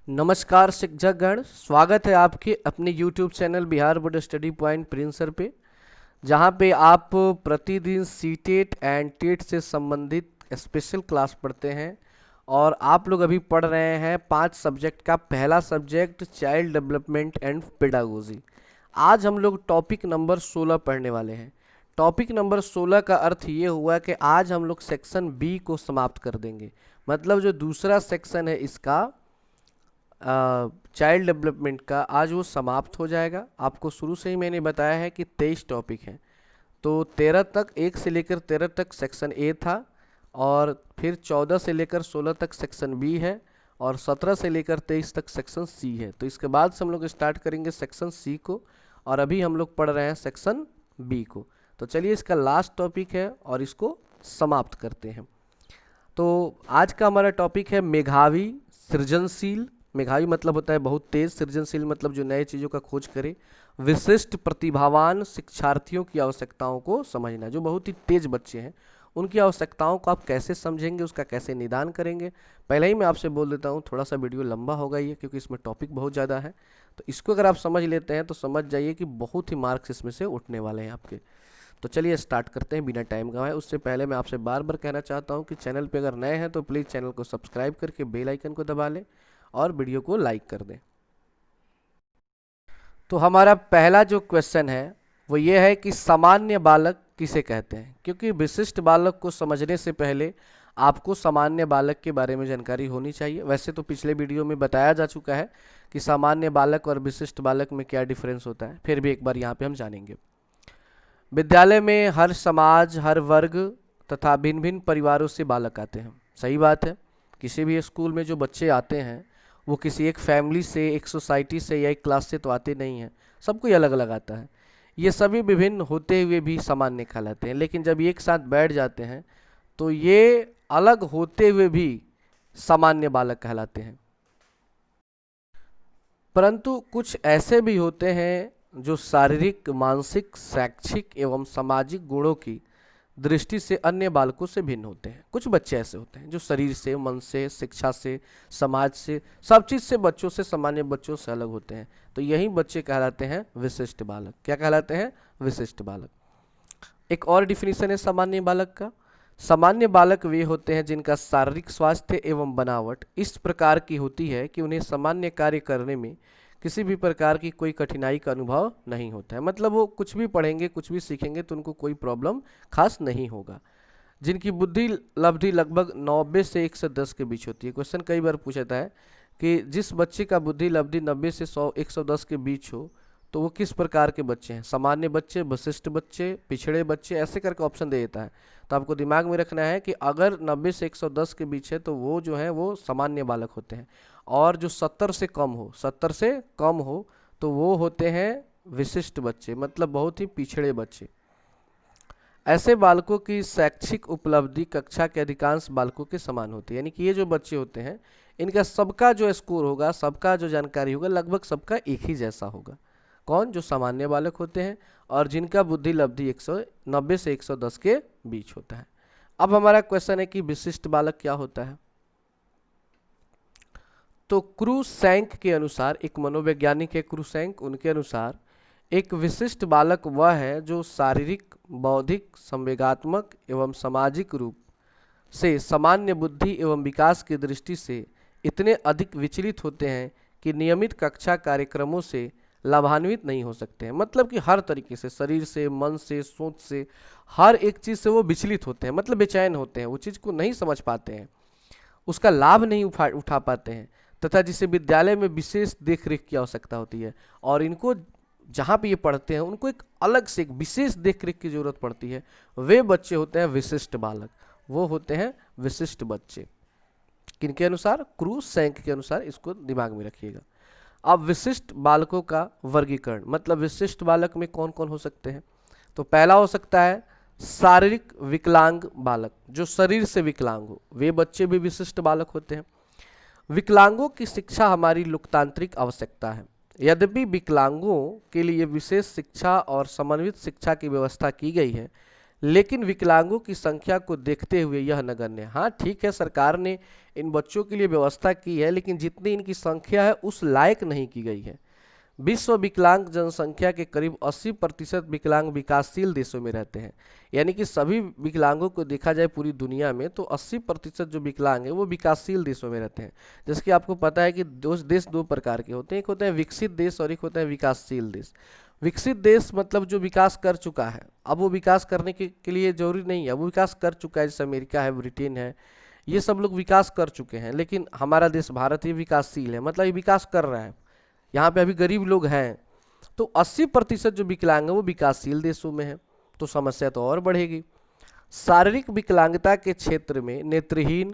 नमस्कार शिक्षकगण, स्वागत है आपके अपने YouTube channel Bihar board study point प्रिंसर पे, जहाँ पे आप प्रतिदिन सीटेट एंड टेट से संबंधित स्पेशल क्लास पढ़ते हैं। और आप लोग अभी पढ़ रहे हैं 5 सब्जेक्ट का पहला subject child development and pedagogy. आज हम लोग टॉपिक नंबर 16 पढ़ने वाले हैं। टॉपिक नंबर 16 का अर्थ ये हुआ कि आज हम लोग सेक्शन बी को समाप्त कर देंगे। मतलब जो दूसरा सेक्शन है इसका चाइल्ड डेवलपमेंट का, आज वो समाप्त हो जाएगा। आपको शुरू से ही मैंने बताया है कि 23 टॉपिक हैं, तो 13 तक, 1 से लेकर 13 तक सेक्शन ए था, और फिर 14 से लेकर 16 तक सेक्शन बी है, और 17 से लेकर 23 तक सेक्शन सी है। तो इसके बाद से हम लोग स्टार्ट करेंगे सेक्शन सी को, और अभी हम लोग पढ़ रहे हैं सेक्शन बी को। तो चलिए, इसका लास्ट टॉपिक है और इसको समाप्त करते हैं। तो आज का हमारा टॉपिक है मेधावी सृजनशील। मेधावी मतलब होता है बहुत तेज, सृजनशील मतलब जो नए चीज़ों का खोज करे। विशिष्ट प्रतिभावान शिक्षार्थियों की आवश्यकताओं को समझना। जो बहुत ही तेज बच्चे हैं उनकी आवश्यकताओं को आप कैसे समझेंगे, उसका कैसे निदान करेंगे। पहले ही मैं आपसे बोल देता हूँ, थोड़ा सा वीडियो लंबा होगा ये, क्योंकि इसमें टॉपिक बहुत ज़्यादा है। तो इसको अगर आप समझ लेते हैं तो समझ जाइए कि बहुत ही मार्क्स इसमें से उठने वाले हैं आपके। तो चलिए स्टार्ट करते हैं बिना टाइम गंवाए। उससे पहले मैं आपसे बार बार कहना चाहता हूं कि चैनल पे अगर नए हैं तो प्लीज़ चैनल को सब्सक्राइब करके बेल आइकन को दबा लें और वीडियो को लाइक कर दें। तो हमारा पहला जो क्वेश्चन है वो ये है कि सामान्य बालक किसे कहते हैं। क्योंकि विशिष्ट बालक को समझने से पहले आपको सामान्य बालक के बारे में जानकारी होनी चाहिए। वैसे तो पिछले वीडियो में बताया जा चुका है कि सामान्य बालक और विशिष्ट बालक में क्या डिफरेंस होता है, फिर भी एक बार यहाँ पे हम जानेंगे। विद्यालय में हर समाज, हर वर्ग तथा भिन्न भिन्न परिवारों से बालक आते हैं। सही बात है। किसी भी स्कूल में जो बच्चे आते हैं वो किसी एक फैमिली से, एक सोसाइटी से या एक क्लास से तो आते नहीं हैं। सबको ही अलग अलग आता है। ये सभी विभिन्न होते हुए भी सामान्य कहलाते हैं। लेकिन जब एक साथ बैठ जाते हैं तो ये अलग होते हुए भी सामान्य बालक कहलाते हैं। परंतु कुछ ऐसे भी होते हैं जो शारीरिक, मानसिक, शैक्षिक एवं सामाजिक गुणों की दृष्टि से अन्य बालकों से भिन्न होते हैं। कुछ बच्चे ऐसे होते हैं जो शरीर से, मन से, शिक्षा से, समाज से, सब चीज से बच्चों से, सामान्य बच्चों से अलग होते हैं। तो यही बच्चे कहलाते हैं विशिष्ट बालक। क्या कहलाते हैं? विशिष्ट बालक। एक और डिफिनीशन है सामान्य बालक का। सामान्य बालक वे होते हैं जिनका शारीरिक स्वास्थ्य एवं बनावट इस प्रकार की होती है कि उन्हें सामान्य कार्य करने में किसी भी प्रकार की कोई कठिनाई का अनुभव नहीं होता है। मतलब वो कुछ भी पढ़ेंगे, कुछ भी सीखेंगे तो उनको कोई प्रॉब्लम खास नहीं होगा। जिनकी बुद्धि लब्धि लगभग 90 से 110 के बीच होती है। क्वेश्चन कई बार पूछा था है कि जिस बच्चे का बुद्धि लब्धि 90 से 100 110 के बीच हो तो वो किस प्रकार के बच्चे हैं। सामान्य बच्चे, विशिष्ट बच्चे, पिछड़े बच्चे, ऐसे करके ऑप्शन दे देता है। तो आपको दिमाग में रखना है कि अगर 90 से 110 के बीच है तो वो जो है वो सामान्य बालक होते हैं, और जो 70 से कम हो, 70 से कम हो तो वो होते हैं विशिष्ट बच्चे, मतलब बहुत ही पिछड़े बच्चे। ऐसे बालकों की शैक्षिक उपलब्धि कक्षा के अधिकांश बालकों के समान होती है। यानी कि ये जो बच्चे होते हैं इनका सबका जो स्कोर होगा, सबका जो जानकारी होगा, लगभग सबका एक ही जैसा होगा। कौन? जो सामान्य बालक होते हैं और जिनका बुद्धि लब्धि 190 से 110 के बीच होता है। अब हमारा क्वेश्चन है कि विशिष्ट बालक क्या होता है। तो क्रूसेंक के अनुसार, एक मनोवैज्ञानिक है क्रूसेंक, उनके अनुसार एक विशिष्ट बालक वह है जो शारीरिक, बौद्धिक, संवेगात्मक एवं सामाजिक रूप से सामान्य बुद्धि एवं विकास की दृष्टि से इतने अधिक विचलित होते हैं कि नियमित कक्षा कार्यक्रमों से लाभान्वित नहीं हो सकते हैं। मतलब कि हर तरीके से, शरीर से, मन से, सोच से, हर एक चीज से वो विचलित होते हैं, मतलब बेचैन होते हैं, वो चीज को नहीं समझ पाते हैं, उसका लाभ नहीं उठा पाते हैं, तथा जिसे विद्यालय में विशेष देख रेख की आवश्यकता होती है। और इनको जहाँ पे ये पढ़ते हैं उनको एक अलग से एक विशेष देख रेख की जरूरत पड़ती है। वे बच्चे होते हैं विशिष्ट बालक, वो होते हैं विशिष्ट बच्चे। किनके अनुसार? क्रूसेंक के अनुसार। इसको दिमाग में रखिएगा। अब विशिष्ट बालकों का वर्गीकरण, मतलब विशिष्ट बालक में कौन कौन हो सकते हैं। तो पहला हो सकता है शारीरिक विकलांग बालक, जो शरीर से विकलांग हो, वे बच्चे भी विशिष्ट बालक होते हैं। विकलांगों की शिक्षा हमारी लोकतांत्रिक आवश्यकता है। यद्यपि विकलांगों के लिए विशेष शिक्षा और समन्वित शिक्षा की व्यवस्था की गई है, लेकिन विकलांगों की संख्या को देखते हुए यह नगण्य है। हाँ ठीक है, सरकार ने इन बच्चों के लिए व्यवस्था की है, लेकिन जितनी इनकी संख्या है उस लायक नहीं की गई है। विश्व विकलांग जनसंख्या के करीब 80% विकलांग विकासशील देशों में रहते हैं। यानी कि सभी विकलांगों को देखा जाए पूरी दुनिया में तो 80% जो विकलांग है वो विकासशील देशों में रहते हैं। जैसे कि आपको पता है कि देश दो प्रकार के होते हैं, एक होते हैं विकसित देश और एक होता है विकासशील देश। विकसित देश मतलब जो विकास कर चुका है, अब वो विकास करने के लिए जरूरी नहीं है, वो विकास कर चुका है, जैसे अमेरिका है, ब्रिटेन है, ये सब लोग विकास कर चुके हैं। लेकिन हमारा देश भारत ये विकासशील है, मतलब ये विकास कर रहा है, यहाँ पे अभी गरीब लोग हैं। तो 80% जो विकलांग है वो विकासशील देशों में है, तो समस्या तो और बढ़ेगी। शारीरिक विकलांगता के क्षेत्र में नेत्रहीन,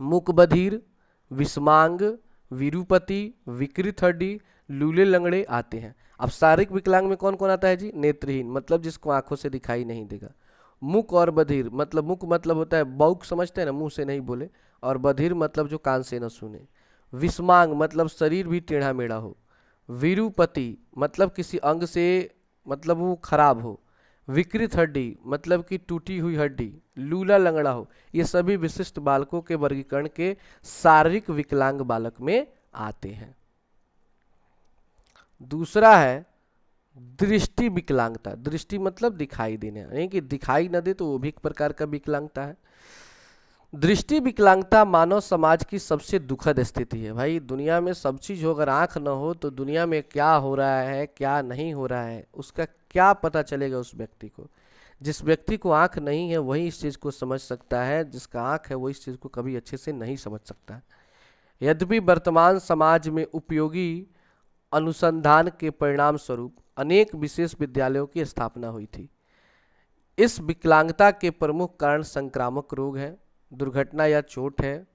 मूकबधिर, विषमांग, विरूपति, विकृत हड्डी, लूले लंगड़े आते हैं। अब शारीरिक विकलांग में कौन कौन आता है जी? नेत्रहीन मतलब जिसको आंखों से दिखाई नहीं देगा। मुक और बधिर मतलब, मुक मतलब होता है बौक, समझते हैं ना, मुंह से नहीं बोले, और बधिर मतलब जो कान से न सुने। विषमांग मतलब शरीर भी टेढ़ा मेढ़ा हो। विरूपति मतलब किसी अंग से मतलब वो खराब हो। विकृत हड्डी मतलब कि टूटी हुई हड्डी। लूला लंगड़ा हो। ये सभी विशिष्ट बालकों के वर्गीकरण के शारीरिक विकलांग बालक में आते हैं। दूसरा है दृष्टि विकलांगता। दृष्टि मतलब दिखाई देने, यानी कि दिखाई न दे तो वो भी एक प्रकार का विकलांगता है। दृष्टि विकलांगता मानव समाज की सबसे दुखद स्थिति है। भाई दुनिया में सब चीज हो, अगर आंख न हो तो दुनिया में क्या हो रहा है क्या नहीं हो रहा है उसका क्या पता चलेगा उस व्यक्ति को। जिस व्यक्ति को आंख नहीं है वही इस चीज को समझ सकता है, जिसका आंख है वो इस चीज को कभी अच्छे से नहीं समझ सकता। यद्यपि वर्तमान समाज में उपयोगी अनुसंधान के परिणाम स्वरूप अनेक विशेष विद्यालयों की स्थापना हुई थी। इस विकलांगता के प्रमुख कारण संक्रामक रोग है, दुर्घटना या चोट है,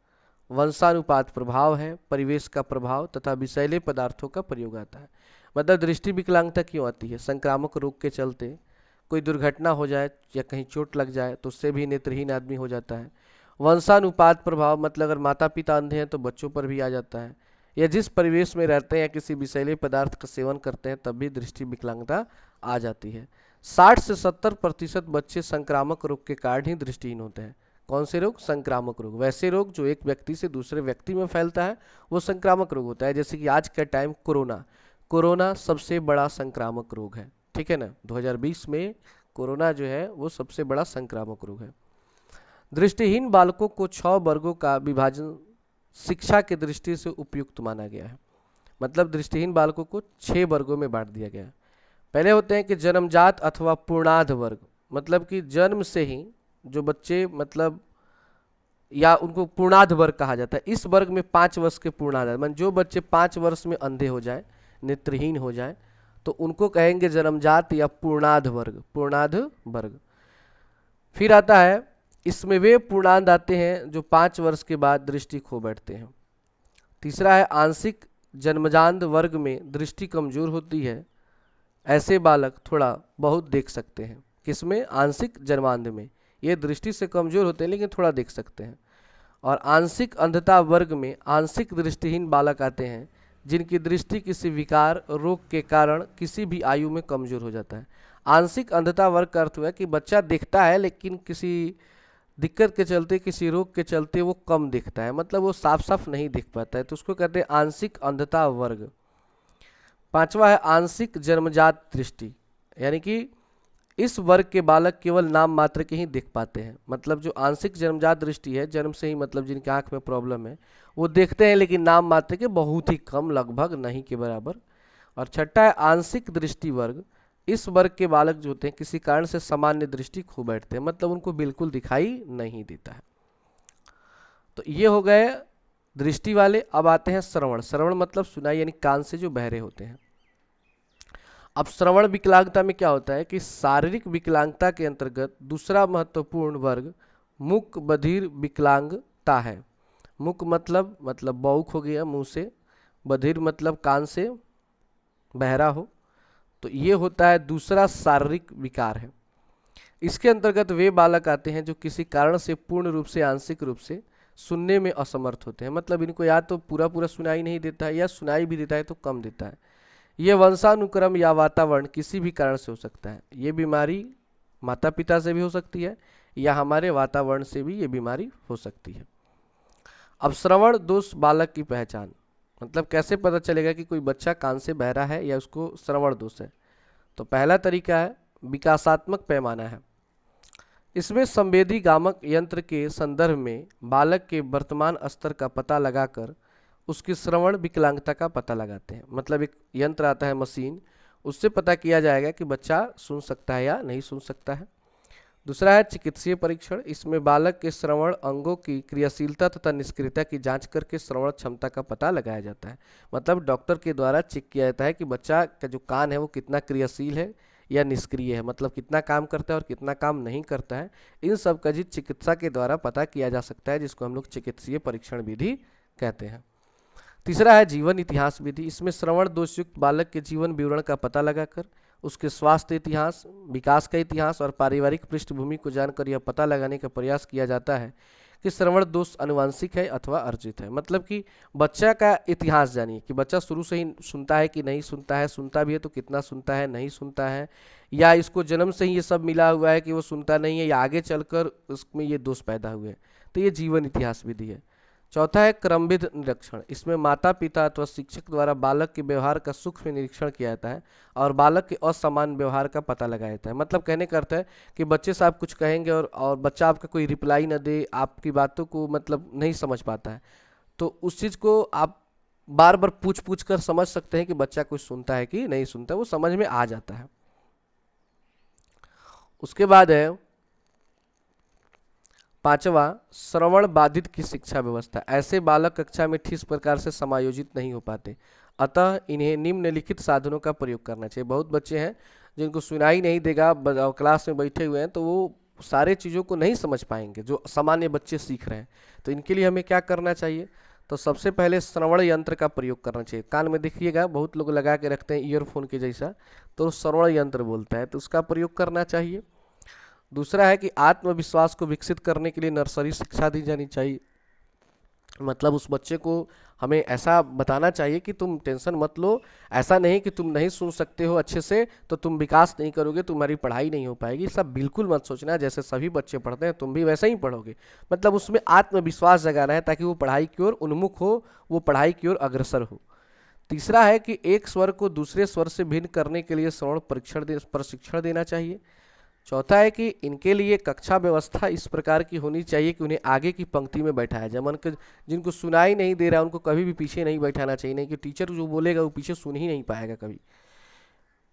वंशानुपात प्रभाव है, परिवेश का प्रभाव तथा विषैले पदार्थों का प्रयोग आता है। मतलब दृष्टि विकलांगता क्यों आती है? संक्रामक रोग के चलते, कोई दुर्घटना हो जाए या कहीं चोट लग जाए तो उससे भी नेत्रहीन आदमी हो जाता है। वंशानुपात प्रभाव मतलब अगर माता पिता अंधे हैं तो बच्चों पर भी आ जाता है, या जिस परिवेश में रहते हैं या किसी विषैले पदार्थ का सेवन करते हैं तब भी दृष्टि विकलांगता आ जाती है। 60 से 70% बच्चे संक्रामक रोग के कारण ही दृष्टिहीन होते हैं। कौन से रोग? संक्रामक रोग। वैसे रोग जो एक व्यक्ति से दूसरे व्यक्ति में फैलता है वो संक्रामक रोग होता है। जैसे कि आज का टाइम कोरोना, कोरोना सबसे बड़ा संक्रामक रोग है, ठीक है ना। 2020 में कोरोना जो है वो सबसे बड़ा संक्रामक रोग है। दृष्टिहीन बालकों को 6 वर्गों का विभाजन शिक्षा की दृष्टि से उपयुक्त माना गया है। मतलब दृष्टिहीन बालकों को 6 वर्गों में बांट दिया गया है। पहले होते हैं कि जन्मजात अथवा पूर्णाध वर्ग, मतलब कि जन्म से ही जो बच्चे मतलब या उनको पूर्णाध वर्ग कहा जाता है। इस वर्ग में 5 वर्ष के पूर्णाध, मतलब जो बच्चे 5 वर्ष में अंधे हो जाए, नेत्रहीन हो जाए, तो उनको कहेंगे जन्मजात या पूर्णाध वर्ग, पूर्णाध वर्ग। फिर आता है, इसमें वे पूर्णांध आते हैं जो 5 वर्ष के बाद दृष्टि खो बैठते हैं। तीसरा है आंशिक जन्मजात वर्ग में दृष्टि कमजोर होती है, ऐसे बालक थोड़ा बहुत देख सकते हैं। किसमें? आंशिक जन्मांध में। ये दृष्टि से कमजोर होते हैं लेकिन थोड़ा देख सकते हैं। और आंशिक अंधता वर्ग में आंशिक दृष्टिहीन बालक आते हैं जिनकी दृष्टि किसी विकार रोग के कारण किसी भी आयु में कमजोर हो जाता है। आंशिक अंधता वर्ग का अर्थ हुआ कि बच्चा दिखता है लेकिन किसी दिक्कत के चलते, किसी रोग के चलते वो कम दिखता है, मतलब वो साफ साफ नहीं दिख पाता है, तो उसको कहते हैं आंशिक अंधता वर्ग। पांचवा है आंशिक जन्मजात दृष्टि, यानी कि इस वर्ग के बालक केवल नाम मात्र के ही दिख पाते हैं। मतलब जो आंशिक जन्मजात दृष्टि है, जन्म से ही मतलब जिनके आंख में प्रॉब्लम है वो देखते हैं लेकिन नाम मात्र के, बहुत ही कम, लगभग नहीं के बराबर। और छठा है आंशिक दृष्टि वर्ग। इस वर्ग के बालक जो होते हैं किसी कारण से सामान्य दृष्टि खो बैठते हैं, मतलब उनको बिल्कुल दिखाई नहीं देता है। तो ये हो गए दृष्टि वाले। अब आते हैं श्रवण। श्रवण मतलब सुनाई, यानी कान से जो बहरे होते हैं। अब श्रवण विकलांगता में क्या होता है कि शारीरिक विकलांगता के अंतर्गत दूसरा महत्वपूर्ण वर्ग मूक बधिर विकलांगता है। मूक मतलब बौक हो गया मुंह से, बधिर मतलब कान से बहरा हो, तो ये होता है दूसरा शारीरिक विकार है। इसके अंतर्गत वे बालक आते हैं जो किसी कारण से पूर्ण रूप से आंशिक रूप से सुनने में असमर्थ होते हैं। मतलब इनको या तो पूरा पूरा सुनाई नहीं देता है या सुनाई भी देता है तो कम देता है। ये वंशानुक्रम या वातावरण किसी भी कारण से हो सकता है। ये बीमारी माता पिता से भी हो सकती है या हमारे वातावरण से भी ये बीमारी हो सकती है। अब श्रवण दोष बालक की पहचान, मतलब कैसे पता चलेगा कि कोई बच्चा कान से बहरा है या उसको श्रवण दोष है। तो पहला तरीका है विकासात्मक पैमाना है। इसमें संवेदी गामक यंत्र के संदर्भ में बालक के वर्तमान स्तर का पता लगाकर उसकी श्रवण विकलांगता का पता लगाते हैं। मतलब एक यंत्र आता है, मशीन, उससे पता किया जाएगा कि बच्चा सुन सकता है या नहीं सुन सकता है। दूसरा है चिकित्सीय परीक्षण। इसमें बालक के श्रवण अंगों की क्रियाशीलता तथा निष्क्रियता की जांच करके श्रवण क्षमता का पता लगाया जाता है। मतलब डॉक्टर के द्वारा चेक किया जाता है कि बच्चा का जो कान है वो कितना क्रियाशील है या निष्क्रिय है, मतलब कितना काम करता है और कितना काम नहीं करता है। इन सब का जी चिकित्सा के द्वारा पता किया जा सकता है, जिसको हम लोग चिकित्सीय परीक्षण विधि कहते हैं। तीसरा है जीवन इतिहास विधि। इसमें श्रवण दोषयुक्त बालक के जीवन विवरण का पता लगाकर उसके स्वास्थ्य इतिहास, विकास का इतिहास और पारिवारिक पृष्ठभूमि को जानकर यह पता लगाने का प्रयास किया जाता है कि श्रवण दोष आनुवांशिक है अथवा अर्जित है। मतलब कि बच्चा का इतिहास जानिए कि बच्चा शुरू से ही सुनता है कि नहीं सुनता है, सुनता भी है तो कितना सुनता है, नहीं सुनता है, या इसको जन्म से ही ये सब मिला हुआ है कि वो सुनता नहीं है, या आगे चलकर उसमें ये दोष पैदा हुए। तो ये जीवन इतिहास विधि है। चौथा है क्रमविध निरीक्षण। इसमें माता पिता अथवा शिक्षक द्वारा बालक के व्यवहार का सूक्ष्म निरीक्षण किया जाता है और बालक के असमान व्यवहार का पता लगाया जाता है। मतलब कहने का अर्थ है कि बच्चे से आप कुछ कहेंगे और बच्चा आपका कोई रिप्लाई न दे, आपकी बातों को मतलब नहीं समझ पाता है, तो उस चीज़ को आप बार बार पूछ पूछ कर समझ सकते हैं कि बच्चा कुछ सुनता है कि नहीं सुनता है, वो समझ में आ जाता है। उसके बाद है पांचवा, श्रवण बाधित की शिक्षा व्यवस्था। ऐसे बालक कक्षा में ठीक प्रकार से समायोजित नहीं हो पाते, अतः इन्हें निम्नलिखित साधनों का प्रयोग करना चाहिए। बहुत बच्चे हैं जिनको सुनाई नहीं देगा, क्लास में बैठे हुए हैं तो वो सारे चीज़ों को नहीं समझ पाएंगे जो सामान्य बच्चे सीख रहे हैं। तो इनके लिए हमें क्या करना चाहिए? तो सबसे पहले श्रवण यंत्र का प्रयोग करना चाहिए। कान में देखिएगा बहुत लोग लगा के रखते हैं ईयरफोन के जैसा, तो श्रवण यंत्र बोलता है, तो उसका प्रयोग करना चाहिए। दूसरा है कि आत्मविश्वास को विकसित करने के लिए नर्सरी शिक्षा दी जानी चाहिए। मतलब उस बच्चे को हमें ऐसा बताना चाहिए कि तुम टेंशन मत लो, ऐसा नहीं कि तुम नहीं सुन सकते हो अच्छे से तो तुम विकास नहीं करोगे, तुम्हारी पढ़ाई नहीं हो पाएगी, सब बिल्कुल मत सोचना। जैसे सभी बच्चे पढ़ते हैं तुम भी वैसे ही पढ़ोगे। मतलब उसमें आत्मविश्वास जगाना है ताकि वो पढ़ाई की ओर उन्मुख हो, वो पढ़ाई की ओर अग्रसर हो। तीसरा है कि एक स्वर को दूसरे स्वर से भिन्न करने के लिए श्रवण प्रशिक्षण देना चाहिए। चौथा है कि इनके लिए कक्षा व्यवस्था इस प्रकार की होनी चाहिए कि उन्हें आगे की पंक्ति में बैठाया जाए। मन के जिनको सुनाई नहीं दे रहा उनको कभी भी पीछे नहीं बैठाना चाहिए, नहीं कि टीचर जो बोलेगा वो पीछे सुन ही नहीं पाएगा कभी।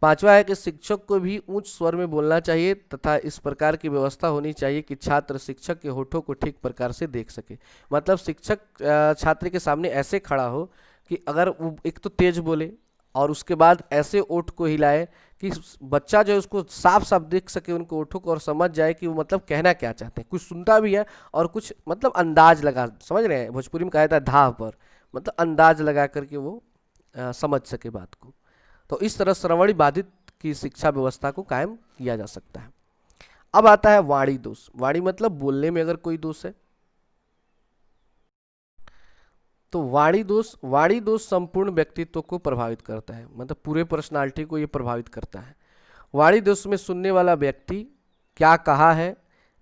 पांचवा है कि शिक्षक को भी उच्च स्वर में बोलना चाहिए तथा इस प्रकार की व्यवस्था होनी चाहिए कि छात्र शिक्षक के होठों को ठीक प्रकार से देख सके। मतलब शिक्षक छात्र के सामने ऐसे खड़ा हो कि अगर वो एक तो तेज बोले और उसके बाद ऐसे ओठ को हिलाए कि बच्चा जो है उसको साफ साफ देख सके उनको ओठों को, और समझ जाए कि वो मतलब कहना क्या चाहते हैं। कुछ सुनता भी है और कुछ मतलब अंदाज लगा, समझ रहे हैं, भोजपुरी में कहा जाता है धाह पर, मतलब अंदाज लगा करके वो समझ सके बात को। तो इस तरह श्रवण बाधित की शिक्षा व्यवस्था को कायम किया जा सकता है। अब आता है वाणी दोष। वाणी मतलब बोलने में अगर कोई दोष है तो वाणी दोष संपूर्ण व्यक्तित्व को प्रभावित करता है, मतलब पूरे पर्सनालिटी को ये प्रभावित करता है। वाणी दोष में सुनने वाला व्यक्ति क्या कहा है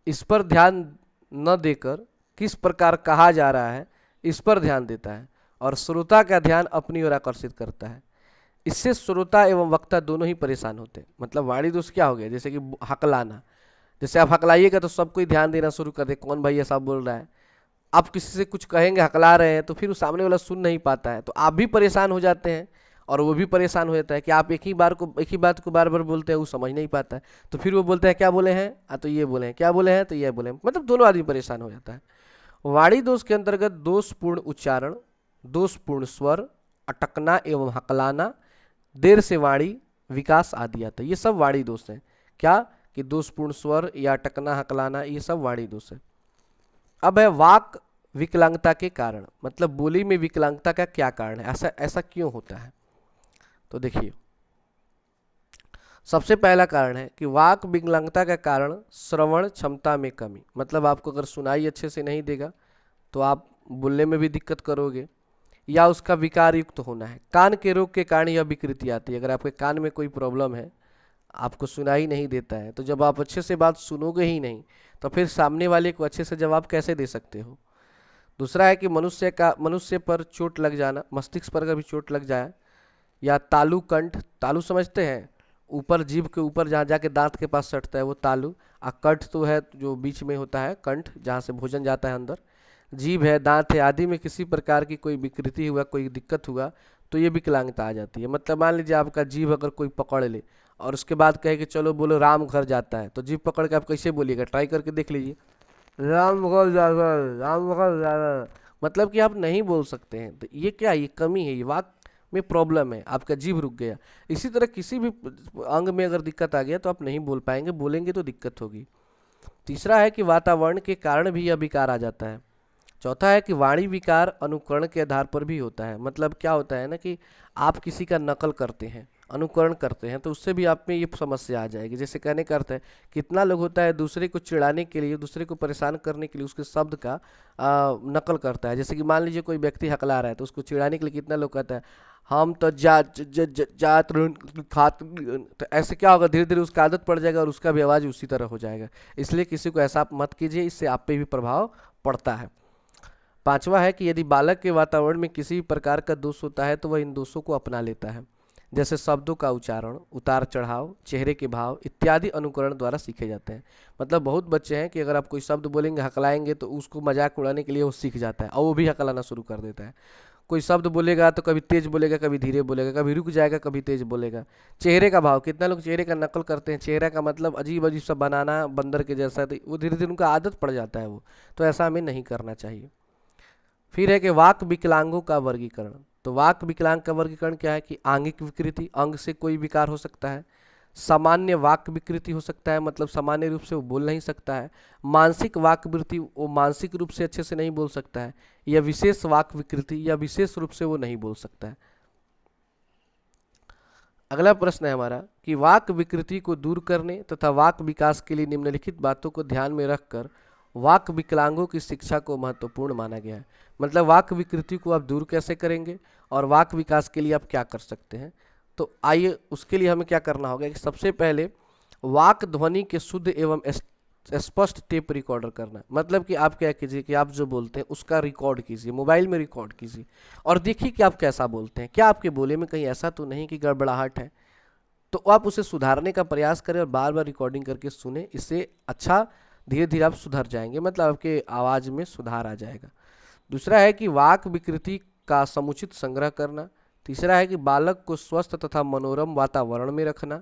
इस पर ध्यान न देकर किस प्रकार कहा जा रहा है इस पर ध्यान देता है और श्रोता का ध्यान अपनी ओर आकर्षित करता है। इससे श्रोता एवं वक्ता दोनों ही परेशान होते हैं। मतलब वाणी दोष क्या हो गया? जैसे कि हकलाना, जैसे आप हकलाइएगा तो सब कोई ध्यान देना शुरू कर दे, कौन भाई ऐसा बोल रहा है। आप किसी से कुछ कहेंगे, हकला रहे हैं, तो फिर वो सामने वाला सुन नहीं पाता है, तो आप भी परेशान हो जाते हैं और वो भी परेशान हो जाता है कि आप एक ही बात को बार बार बोलते हैं, वो समझ नहीं पाता है। तो फिर वो बोलते हैं क्या बोले हैं, तो ये बोले हैं, क्या बोले हैं तो ये बोले हैं, मतलब दोनों आदमी परेशान हो जाता है। वाणी दोष के अंतर्गत दोषपूर्ण उच्चारण, दोषपूर्ण स्वर, अटकना एवं हकलाना, देर से वाणी विकास आदि आता है। ये सब वाणी दोष है। क्या कि दोषपूर्ण स्वर या अटकना हकलाना, ये सब वाणी दोष है। अब है वाक विकलांगता के कारण। मतलब बोली में विकलांगता का क्या कारण है, ऐसा ऐसा क्यों होता है? तो देखिए, सबसे पहला कारण है कि वाक विकलांगता का कारण श्रवण क्षमता में कमी। मतलब आपको अगर सुनाई अच्छे से नहीं देगा तो आप बोलने में भी दिक्कत करोगे, या उसका विकार युक्त होना है। कान के रोग के कारण यह विकृति आती है। अगर आपके कान में कोई प्रॉब्लम है, आपको सुनाई नहीं देता है। तो जब आप अच्छे से बात सुनोगे ही नहीं तो फिर सामने वाले को अच्छे से जवाब कैसे दे सकते हो। दूसरा है कि मनुष्य पर चोट लग जाना, मस्तिष्क पर कभी चोट लग जाए, या तालु कंठ, तालु समझते हैं, ऊपर जीभ के ऊपर जहाँ जाके दांत के पास सटता है वो तालु। आ कंठ तो है जो बीच में होता है, कंठ जहाँ से भोजन जाता है अंदर। जीभ है, दांत है, आदि में किसी प्रकार की कोई विकृति हुआ, कोई दिक्कत हुआ तो ये विकलांगता आ जाती है। मतलब मान लीजिए आपका जीभ अगर कोई पकड़ ले और उसके बाद कहे कि चलो बोलो राम घर जाता है, तो जीभ पकड़ के आप कैसे बोलिएगा, ट्राई करके देख लीजिए, राम घर जाता है, राम घर जाता है। मतलब कि आप नहीं बोल सकते हैं। तो ये क्या, ये कमी है, ये वाक में प्रॉब्लम है, आपका जीभ रुक गया। इसी तरह किसी भी अंग में अगर दिक्कत आ गया तो आप नहीं बोल पाएंगे, बोलेंगे तो दिक्कत होगी। तीसरा है कि वातावरण के कारण भी यह विकार आ जाता है। चौथा है कि वाणी विकार अनुकरण के आधार पर भी होता है। मतलब क्या होता है ना कि आप किसी का नकल करते हैं, अनुकरण करते हैं, तो उससे भी आप में ये समस्या आ जाएगी। जैसे कहने का अर्थ है, कितना लोग होता है दूसरे को चिढ़ाने के लिए, दूसरे को परेशान करने के लिए उसके शब्द का नकल करता है। जैसे कि मान लीजिए कोई व्यक्ति हकला रहा है तो उसको चिढ़ाने के लिए कितना लोग कहता है हम तो जात खात, तो ऐसे क्या होगा, धीरे धीरे उसका आदत पड़ जाएगा और उसका भी आवाज़ उसी तरह हो जाएगा। इसलिए किसी को ऐसा मत कीजिए, इससे आप पे भी प्रभाव पड़ता है। पांचवा है कि यदि बालक के वातावरण में किसी भी प्रकार का दोष होता है तो वह इन दोषों को अपना लेता है। जैसे शब्दों का उच्चारण, उतार चढ़ाव, चेहरे के भाव इत्यादि अनुकरण द्वारा सीखे जाते हैं। मतलब बहुत बच्चे हैं कि अगर आप कोई शब्द बोलेंगे, हकलाएंगे, तो उसको मजाक उड़ाने के लिए वो सीख जाता है और वो भी हकलाना शुरू कर देता है। कोई शब्द बोलेगा तो कभी तेज बोलेगा, कभी धीरे बोलेगा, कभी रुक जाएगा, कभी तेज बोलेगा। चेहरे का भाव, कितना लोग चेहरे का नकल करते हैं, चेहरा का मतलब अजीब अजीब सा बनाना बंदर के जैसा, तो वो धीरे धीरे उनका आदत पड़ जाता है वो। तो ऐसा हमें नहीं करना चाहिए। फिर है कि वाक विकलांगों का वर्गीकरण। तो वाक विकलांग का वर्गीकरण क्या है कि आंगिक विकृति, अंग से कोई विकार हो सकता है। सामान्य वाक विकृति हो सकता है, मतलब सामान्य रूप से वो बोल नहीं सकता है। मानसिक वाक विकृति, वो मानसिक रूप से अच्छे से नहीं बोल सकता है। या विशेष वाक विकृति, या विशेष रूप से वो नहीं बोल सकता है। अगला प्रश्न है हमारा कि वाक विकृति को दूर करने तथा वाक विकास के लिए निम्नलिखित बातों को ध्यान में रखकर वाक विकलांगों की शिक्षा को महत्वपूर्ण माना गया है। मतलब वाक विकृति को आप दूर कैसे करेंगे और वाक विकास के लिए आप क्या कर सकते हैं। तो आइए उसके लिए हमें क्या करना होगा कि सबसे पहले वाक ध्वनि के शुद्ध एवं स्पष्ट टेप रिकॉर्डर करना। मतलब कि आप क्या कीजिए कि आप जो बोलते हैं उसका रिकॉर्ड कीजिए, मोबाइल में रिकॉर्ड कीजिए और देखिए कि आप कैसा बोलते हैं, क्या आपके बोले में कहीं ऐसा तो नहीं कि गड़बड़ाहट है। तो आप उसे सुधारने का प्रयास करें और बार बार रिकॉर्डिंग करके सुने, इससे अच्छा धीरे धीरे आप सुधर जाएंगे, मतलब आपके आवाज़ में सुधार आ जाएगा। दूसरा है कि वाक विकृति का समुचित संग्रह करना। तीसरा है कि बालक को स्वस्थ तथा मनोरम वातावरण में रखना।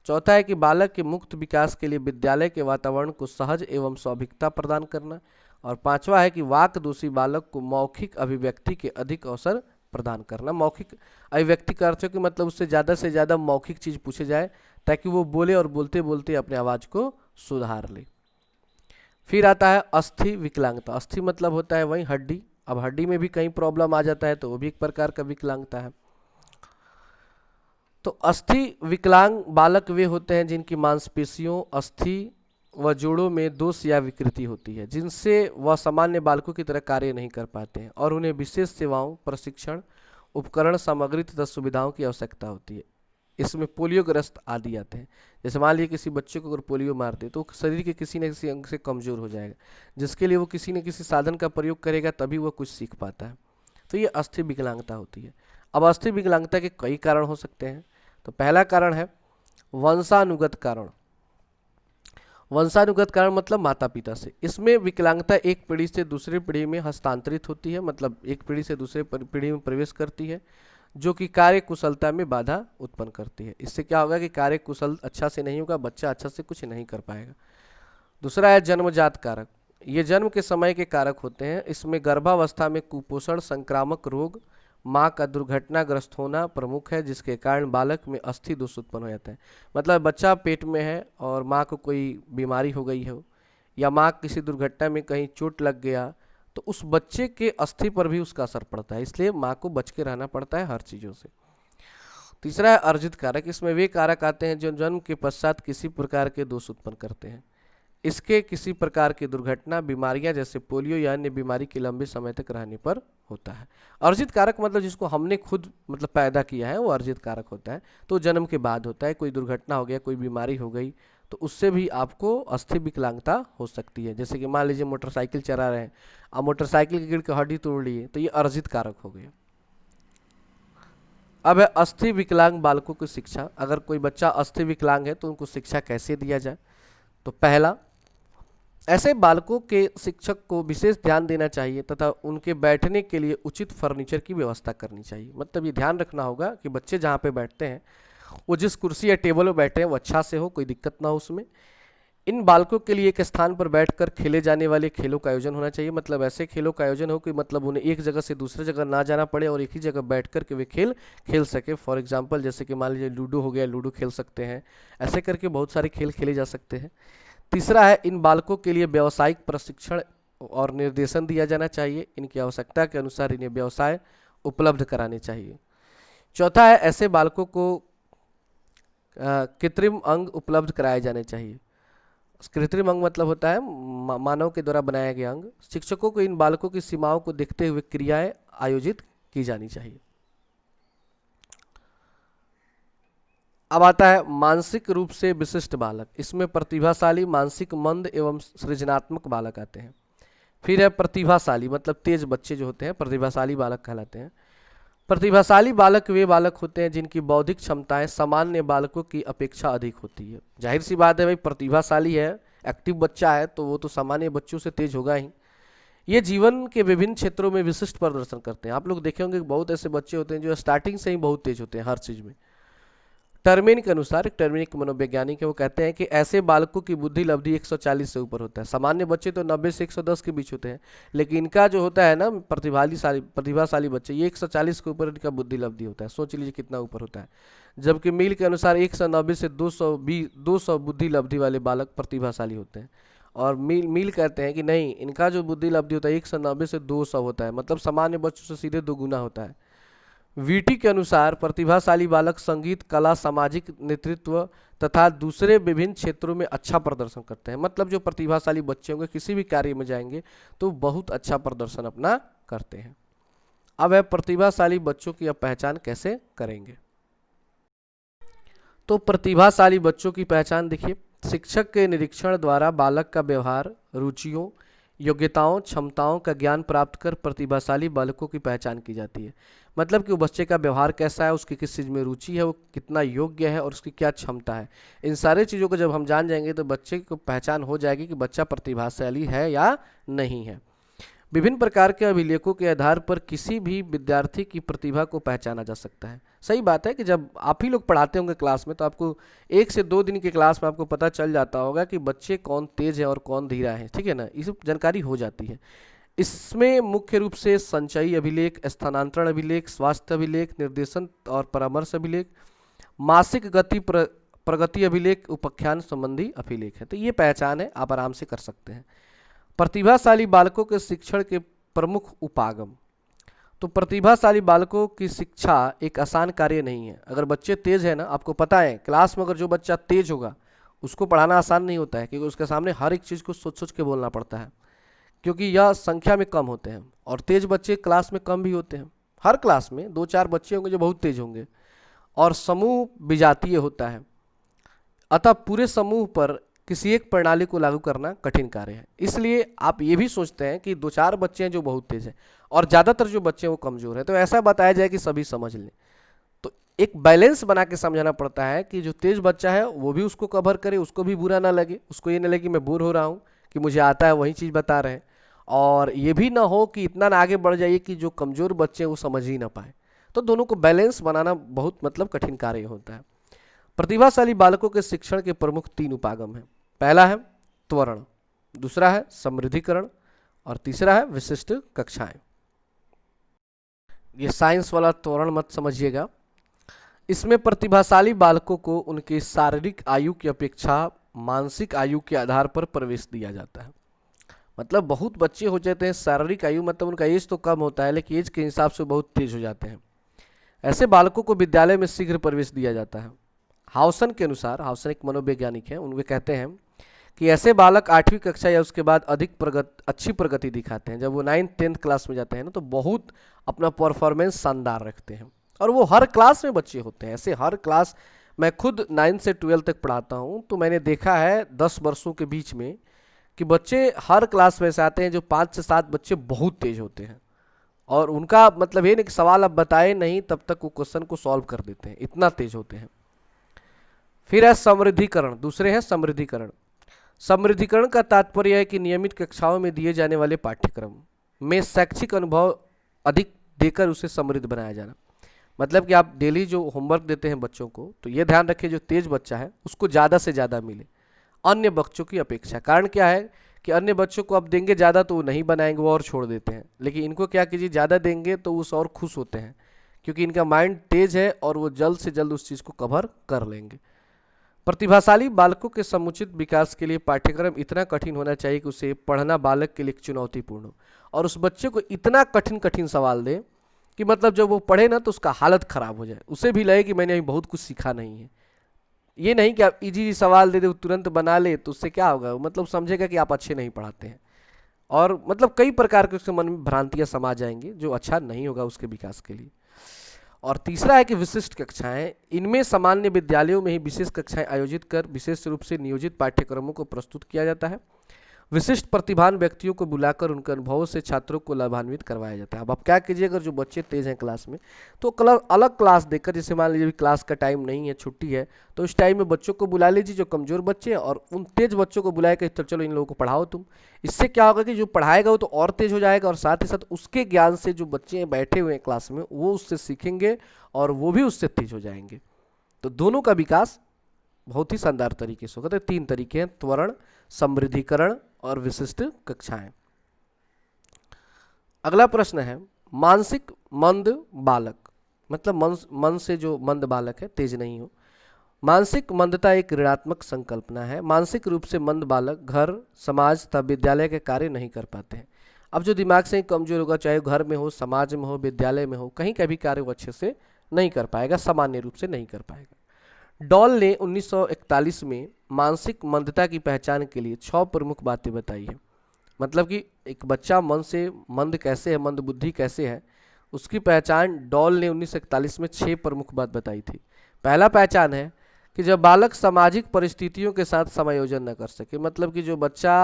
चौथा है कि बालक के मुक्त विकास के लिए विद्यालय के वातावरण को सहज एवं स्वाभाविकता प्रदान करना। और पांचवा है कि वाक दोषी बालक को मौखिक अभिव्यक्ति के अधिक अवसर प्रदान करना। मौखिक अभिव्यक्ति का अर्थ है कि मतलब उससे ज़्यादा मौखिक चीज़ पूछे जाए ताकि वो बोले और बोलते बोलते अपने आवाज़ को सुधार ले। फिर आता है अस्थि विकलांगता। अस्थि मतलब होता है वही हड्डी। अब हड्डी में भी कहीं प्रॉब्लम आ जाता है तो वो भी एक प्रकार का विकलांगता है। तो अस्थि विकलांग बालक वे होते हैं जिनकी मांसपेशियों, अस्थि व जोड़ों में दोष या विकृति होती है, जिनसे वह सामान्य बालकों की तरह कार्य नहीं कर पाते हैं और उन्हें विशेष सेवाओं, प्रशिक्षण, उपकरण, सामग्री तथा सुविधाओं की आवश्यकता होती है। इसमें पोलियोग्रस्त आदि आते हैं। जैसे मान लीजिए किसी बच्चे को अगर पोलियो मार दे तो वो शरीर के किसी न किसी अंग से कमजोर हो जाएगा, जिसके लिए वो किसी न किसी साधन का प्रयोग करेगा तभी वो कुछ सीख पाता है। तो ये अस्थि विकलांगता होती है। अब अस्थि विकलांगता के कई कारण हो सकते हैं। तो पहला कारण है वंशानुगत कारण। वंशानुगत कारण मतलब माता पिता से। इसमें विकलांगता एक पीढ़ी से दूसरी पीढ़ी में हस्तांतरित होती है, मतलब एक पीढ़ी से दूसरे पीढ़ी में प्रवेश करती है, जो कि कार्य कुशलता में बाधा उत्पन्न करती है। इससे क्या होगा कि कार्य कुशल अच्छा से नहीं होगा, बच्चा अच्छा से कुछ नहीं कर पाएगा। दूसरा है जन्मजात कारक। ये जन्म के समय के कारक होते हैं। इसमें गर्भावस्था में कुपोषण, संक्रामक रोग, माँ का दुर्घटनाग्रस्त होना प्रमुख है, जिसके कारण बालक में अस्थि दोष उत्पन्न हो जाता है। मतलब बच्चा पेट में है और माँ को कोई बीमारी हो गई हो या माँ किसी दुर्घटना में कहीं चोट लग गया तो उस बच्चे के अस्थि पर भी उसका असर पड़ता है। इसलिए माँ को बच के रहना पड़ता है हर चीज़ों से। तीसरा है अर्जित कारक। इसमें वे कारक आते हैं जो जन्म के पश्चात किसी प्रकार के दोष उत्पन्न करते हैं। इसके किसी प्रकार की दुर्घटना, बीमारियां जैसे पोलियो या अन्य बीमारी के लंबे समय तक रहने पर होता है। अर्जित कारक मतलब जिसको हमने खुद मतलब पैदा किया है वो अर्जित कारक होता है, तो जन्म के बाद होता है। कोई दुर्घटना हो गया, कोई बीमारी हो गई, तो उससे भी आपको अस्थि विकलांगता हो सकती है। जैसे कि मान लीजिए मोटरसाइकिल चला रहे हैं, अब मोटरसाइकिल की गिर के हड्डी तोड़ लिए, तो ये अर्जित कारक हो गया। अब है अस्थि विकलांग बालकों की शिक्षा। अगर कोई बच्चा अस्थि विकलांग है तो उनको शिक्षा कैसे दिया जाए? तो पहला, ऐसे बालकों के शिक्षक को विशेष ध्यान देना चाहिए तथा उनके बैठने के लिए उचित फर्नीचर की व्यवस्था करनी चाहिए। मतलब ये ध्यान रखना होगा कि बच्चे जहाँ पे बैठते हैं वो जिस कुर्सी या टेबल पर बैठे हैं वो अच्छा से हो, कोई दिक्कत ना हो उसमें। इन बालकों के लिए एक स्थान पर बैठकर खेले जाने वाले खेलों का आयोजन होना चाहिए। मतलब ऐसे खेलों का आयोजन हो कि मतलब उन्हें एक जगह से दूसरे जगह ना जाना पड़े और एक ही जगह बैठकर के वे खेल खेल सके। फॉर एग्जांपल जैसे कि मान लीजिए लूडो हो गया, लूडो खेल सकते हैं। ऐसे करके बहुत सारे खेल खेले जा सकते हैं। तीसरा है, इन बालकों के लिए व्यावसायिक प्रशिक्षण और निर्देशन दिया जाना चाहिए। इनकी आवश्यकता के अनुसार इन्हें व्यवसाय उपलब्ध कराने चाहिए। चौथा है, ऐसे बालकों को कृत्रिम अंग उपलब्ध कराए जाने चाहिए। कृत्रिम अंग मतलब होता है मानव के द्वारा बनाया गया अंग। शिक्षकों को इन बालकों की सीमाओं को देखते हुए क्रियाएं आयोजित की जानी चाहिए। अब आता है मानसिक रूप से विशिष्ट बालक। इसमें प्रतिभाशाली, मानसिक मंद एवं सृजनात्मक बालक आते हैं। फिर है प्रतिभाशाली, मतलब तेज बच्चे जो होते हैं प्रतिभाशाली बालक कहलाते हैं। प्रतिभाशाली बालक वे बालक होते हैं जिनकी बौद्धिक क्षमताएं सामान्य बालकों की अपेक्षा अधिक होती है। जाहिर सी बात है भाई, प्रतिभाशाली है, एक्टिव बच्चा है, तो वो तो सामान्य बच्चों से तेज होगा ही। ये जीवन के विभिन्न क्षेत्रों में विशिष्ट प्रदर्शन करते हैं। आप लोग देखे होंगे बहुत ऐसे बच्चे होते हैं जो स्टार्टिंग से ही बहुत तेज होते हैं हर चीज में। टर्मेन के अनुसार, टर्मेन एक मनोवैज्ञानिक है, वो कहते हैं कि ऐसे बालकों की बुद्धि लब्धि 140 से ऊपर होता है। सामान्य बच्चे तो 90 से 110 के बीच होते हैं, लेकिन इनका जो होता है ना प्रतिभाशाली बच्चे, ये 140 के ऊपर इनका बुद्धि लब्धि होता है। सोच लीजिए कितना ऊपर होता है। जबकि मील के अनुसार 190 से 200 बुद्धि लब्धि वाले बालक प्रतिभाशाली होते हैं। और मील कहते हैं कि नहीं, इनका जो बुद्धि लब्धि होता है 190 से 200 होता है, मतलब सामान्य बच्चों से सीधे दोगुना होता है। वीटी के अनुसार प्रतिभाशाली बालक संगीत, कला, सामाजिक नेतृत्व तथा दूसरे विभिन्न क्षेत्रों में अच्छा प्रदर्शन करते हैं। मतलब जो प्रतिभाशाली बच्चे होंगे किसी भी कार्य में जाएंगे तो बहुत अच्छा प्रदर्शन अपना करते हैं। अब है प्रतिभाशाली बच्चों की अब पहचान कैसे करेंगे? तो प्रतिभाशाली बच्चों की पहचान देखिए, शिक्षक के निरीक्षण द्वारा बालक का व्यवहार, रुचियों, योग्यताओं, क्षमताओं का ज्ञान प्राप्त कर प्रतिभाशाली बालकों की पहचान की जाती है। मतलब कि वो बच्चे का व्यवहार कैसा है, उसकी किस चीज़ में रुचि है, वो कितना योग्य है और उसकी क्या क्षमता है। इन सारी चीज़ों को जब हम जान जाएंगे तो बच्चे को पहचान हो जाएगी कि बच्चा प्रतिभाशाली है या नहीं है। विभिन्न प्रकार के अभिलेखों के आधार पर किसी भी विद्यार्थी की प्रतिभा को पहचाना जा सकता है। सही बात है कि जब आप ही लोग पढ़ाते होंगे क्लास में तो आपको 1 से 2 दिन की क्लास में आपको पता चल जाता होगा कि बच्चे कौन तेज है और कौन धीरा है, ठीक है ना, ये सब जानकारी हो जाती है। इसमें मुख्य रूप से संचयी अभिलेख, स्थानांतरण अभिलेख, स्वास्थ्य अभिलेख, निर्देशन और परामर्श अभिलेख, मासिक प्रगति अभिलेख, उपाख्यान संबंधी अभिलेख है। तो ये पहचान है, आप आराम से कर सकते हैं। प्रतिभाशाली बालकों के शिक्षण के प्रमुख उपागम। तो प्रतिभाशाली बालकों की शिक्षा एक आसान कार्य नहीं है। अगर बच्चे तेज है ना, आपको पता है क्लास में अगर जो बच्चा तेज होगा उसको पढ़ाना आसान नहीं होता है, क्योंकि उसके सामने हर एक चीज़ को सोच सोच के बोलना पड़ता है, क्योंकि यह संख्या में कम होते हैं और तेज बच्चे क्लास में कम भी होते हैं। हर क्लास में 2-4 बच्चे होंगे जो बहुत तेज होंगे और समूह विजातीय होता है, अतः पूरे समूह पर किसी एक प्रणाली को लागू करना कठिन कार्य है। इसलिए आप ये भी सोचते हैं कि 2-4 बच्चे हैं जो बहुत तेज हैं और ज़्यादातर जो बच्चे हैं वो कमज़ोर हैं, तो ऐसा बताया जाए कि सभी समझ लें। तो एक बैलेंस बना के समझाना पड़ता है कि जो तेज बच्चा है वो भी उसको कवर करे, उसको भी बुरा ना लगे, उसको ये ना लगे कि मैं बोर हो रहा हूँ, कि मुझे आता है वही चीज़ बता रहे हैं, और ये भी ना हो कि इतना ना आगे बढ़ जाइए कि जो कमज़ोर बच्चे हैं वो समझ ही ना पाए। तो दोनों को बैलेंस बनाना बहुत मतलब कठिन कार्य होता है। प्रतिभाशाली बालकों के शिक्षण के प्रमुख 3 उपागम हैं। पहला है त्वरण, दूसरा है समृद्धिकरण और तीसरा है विशिष्ट कक्षाएं। ये साइंस वाला त्वरण मत समझिएगा। इसमें प्रतिभाशाली बालकों को उनकी शारीरिक आयु की अपेक्षा मानसिक आयु के आधार पर प्रवेश दिया जाता है। मतलब बहुत बच्चे हो जाते हैं शारीरिक आयु, मतलब उनका एज तो कम होता है लेकिन एज के हिसाब से बहुत तेज हो जाते हैं। ऐसे बालकों को विद्यालय में शीघ्र प्रवेश दिया जाता है। हाउसन के अनुसार, हाउसन एक मनोवैज्ञानिक है, उनके कहते हैं कि ऐसे बालक 8वीं कक्षा या उसके बाद अधिक अच्छी प्रगति दिखाते हैं। जब वो 9th-10th क्लास में जाते हैं ना, तो बहुत अपना परफॉर्मेंस शानदार रखते हैं। और वो हर क्लास में बच्चे होते हैं ऐसे, हर क्लास। मैं खुद 9 से 12 तक पढ़ाता हूँ, तो मैंने देखा है 10 वर्षों के बीच में कि बच्चे हर क्लास में से आते हैं जो 5 से 7 बच्चे बहुत तेज होते हैं। और उनका मतलब ये नहीं कि सवाल आप बताए नहीं तब तक वो क्वेश्चन को सॉल्व कर देते हैं, इतना तेज होते हैं। फिर है समृद्धिकरण, दूसरे हैं समृद्धिकरण। समृद्धिकरण का तात्पर्य है कि नियमित कक्षाओं में दिए जाने वाले पाठ्यक्रम में शैक्षिक अनुभव अधिक देकर उसे समृद्ध बनाया जाना। मतलब कि आप डेली जो होमवर्क देते हैं बच्चों को, तो ये ध्यान रखिए जो तेज बच्चा है उसको ज़्यादा से ज़्यादा मिले अन्य बच्चों की अपेक्षा। कारण क्या है कि अन्य बच्चों को आप देंगे ज़्यादा तो वो नहीं बनाएंगे, वो और छोड़ देते हैं। लेकिन इनको क्या कीजिए, ज़्यादा देंगे तो उस और खुश होते हैं, क्योंकि इनका माइंड तेज है और वो जल्द से जल्द उस चीज़ को कवर कर लेंगे। प्रतिभाशाली बालकों के समुचित विकास के लिए पाठ्यक्रम इतना कठिन होना चाहिए कि उसे पढ़ना बालक के लिए चुनौतीपूर्ण हो, और उस बच्चे को इतना कठिन कठिन सवाल दे कि मतलब जब वो पढ़े ना तो उसका हालत खराब हो जाए, उसे भी लगे कि मैंने अभी बहुत कुछ सीखा नहीं है। ये नहीं कि आप इजी सवाल दे दे तुरंत बना ले, तो उससे क्या होगा, मतलब समझेगा कि आप अच्छे नहीं पढ़ाते हैं, और मतलब कई प्रकार के उसके मन में भ्रांतियां समा जाएंगी जो अच्छा नहीं होगा उसके विकास के लिए। और तीसरा है कि विशिष्ट कक्षाएं। इनमें सामान्य विद्यालयों में ही विशेष कक्षाएं आयोजित कर विशेष रूप से नियोजित पाठ्यक्रमों को प्रस्तुत किया जाता है। विशिष्ट प्रतिभान व्यक्तियों को बुलाकर उनके अनुभवों से छात्रों को लाभान्वित करवाया जाता है। अब आप क्या कीजिए, अगर जो बच्चे तेज हैं क्लास में, तो अलग क्लास देकर, जैसे मान लीजिए क्लास का टाइम नहीं है, छुट्टी है, तो इस टाइम में बच्चों को बुला लीजिए जो कमजोर बच्चे हैं, और उन तेज बच्चों को बुलाए कि चलो इन लोगों को पढ़ाओ तुम। इससे क्या होगा कि जो पढ़ाएगा वो तो और तेज हो जाएगा, और साथ ही साथ उसके ज्ञान से जो बच्चे बैठे हुए हैं क्लास में वो उससे सीखेंगे और वो भी उससे तेज हो जाएंगे। तो दोनों का विकास बहुत ही शानदार तरीके से होगा। तो 3 तरीके हैं, त्वरण, समृद्धिकरण और विशिष्ट कक्षाएं। अगला प्रश्न है, मानसिक मंद बालक, मतलब मन से जो मंद बालक है, तेज नहीं हो। मानसिक मंदता एक ऋणात्मक संकल्पना है। मानसिक रूप से मंद बालक घर, समाज तथा विद्यालय के कार्य नहीं कर पाते हैं। अब जो दिमाग से ही कमजोर होगा, चाहे घर में हो, समाज में हो, विद्यालय में हो, कहीं का भी कार्य वो अच्छे से नहीं कर पाएगा, सामान्य रूप से नहीं कर पाएगा। डॉल ने 1941 में मानसिक मंदता की पहचान के लिए 6 प्रमुख बातें बताई है। मतलब कि एक बच्चा मन से मंद कैसे है, मंद बुद्धि कैसे है, उसकी पहचान डॉल ने 1941 में 6 प्रमुख बात बताई थी। पहला पहचान है कि जब बालक सामाजिक परिस्थितियों के साथ समायोजन न कर सके, मतलब कि जो बच्चा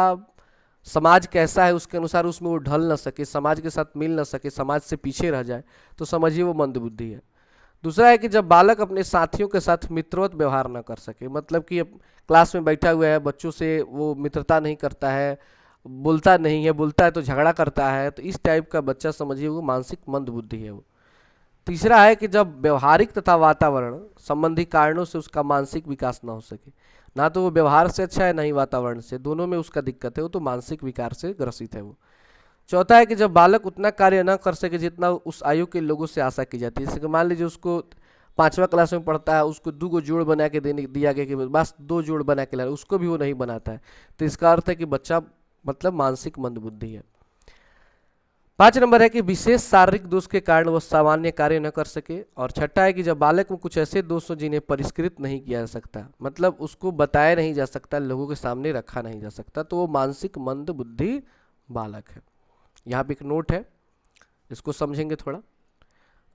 समाज कैसा है उसके अनुसार उसमें वो ढल न सके, समाज के साथ मिल न सके, समाज से पीछे रह जाए, तो समझिए वो मंद बुद्धि है। दूसरा है कि जब बालक अपने साथियों के साथ मित्रवत व्यवहार न कर सके, मतलब कि अब क्लास में बैठा हुआ है, बच्चों से वो मित्रता नहीं करता है, बोलता नहीं है, बोलता है तो झगड़ा करता है, तो इस टाइप का बच्चा समझिए वो मानसिक मंद बुद्धि है वो। तीसरा है कि जब व्यवहारिक तथा वातावरण संबंधी कारणों से उसका मानसिक विकास ना हो सके, ना तो वो व्यवहार से अच्छा है ना ही वातावरण से, दोनों में उसका दिक्कत है, वो तो मानसिक विकार से ग्रसित है वो। चौथा है कि जब बालक उतना कार्य ना कर सके जितना उस आयु के लोगों से आशा की जाती है। जैसे कि मान लीजिए उसको 5वां क्लास में पढ़ता है, उसको 2 जोड़ बना के देने दिया गया कि बस 2 जोड़ बना के ला, उसको भी वो नहीं बनाता है, तो इसका अर्थ है कि बच्चा मतलब मानसिक मंदबुद्धि है। 5 नंबर है कि विशेष शारीरिक दोष के कारण वह सामान्य कार्य न कर सके। और छठा है कि जब बालक में कुछ ऐसे दोष हो जिन्हें परिष्कृत नहीं किया जा सकता, मतलब उसको बताया नहीं जा सकता, लोगों के सामने रखा नहीं जा सकता, तो वो मानसिक मंद बुद्धि बालक है। यहाँ पे एक नोट है, इसको समझेंगे थोड़ा।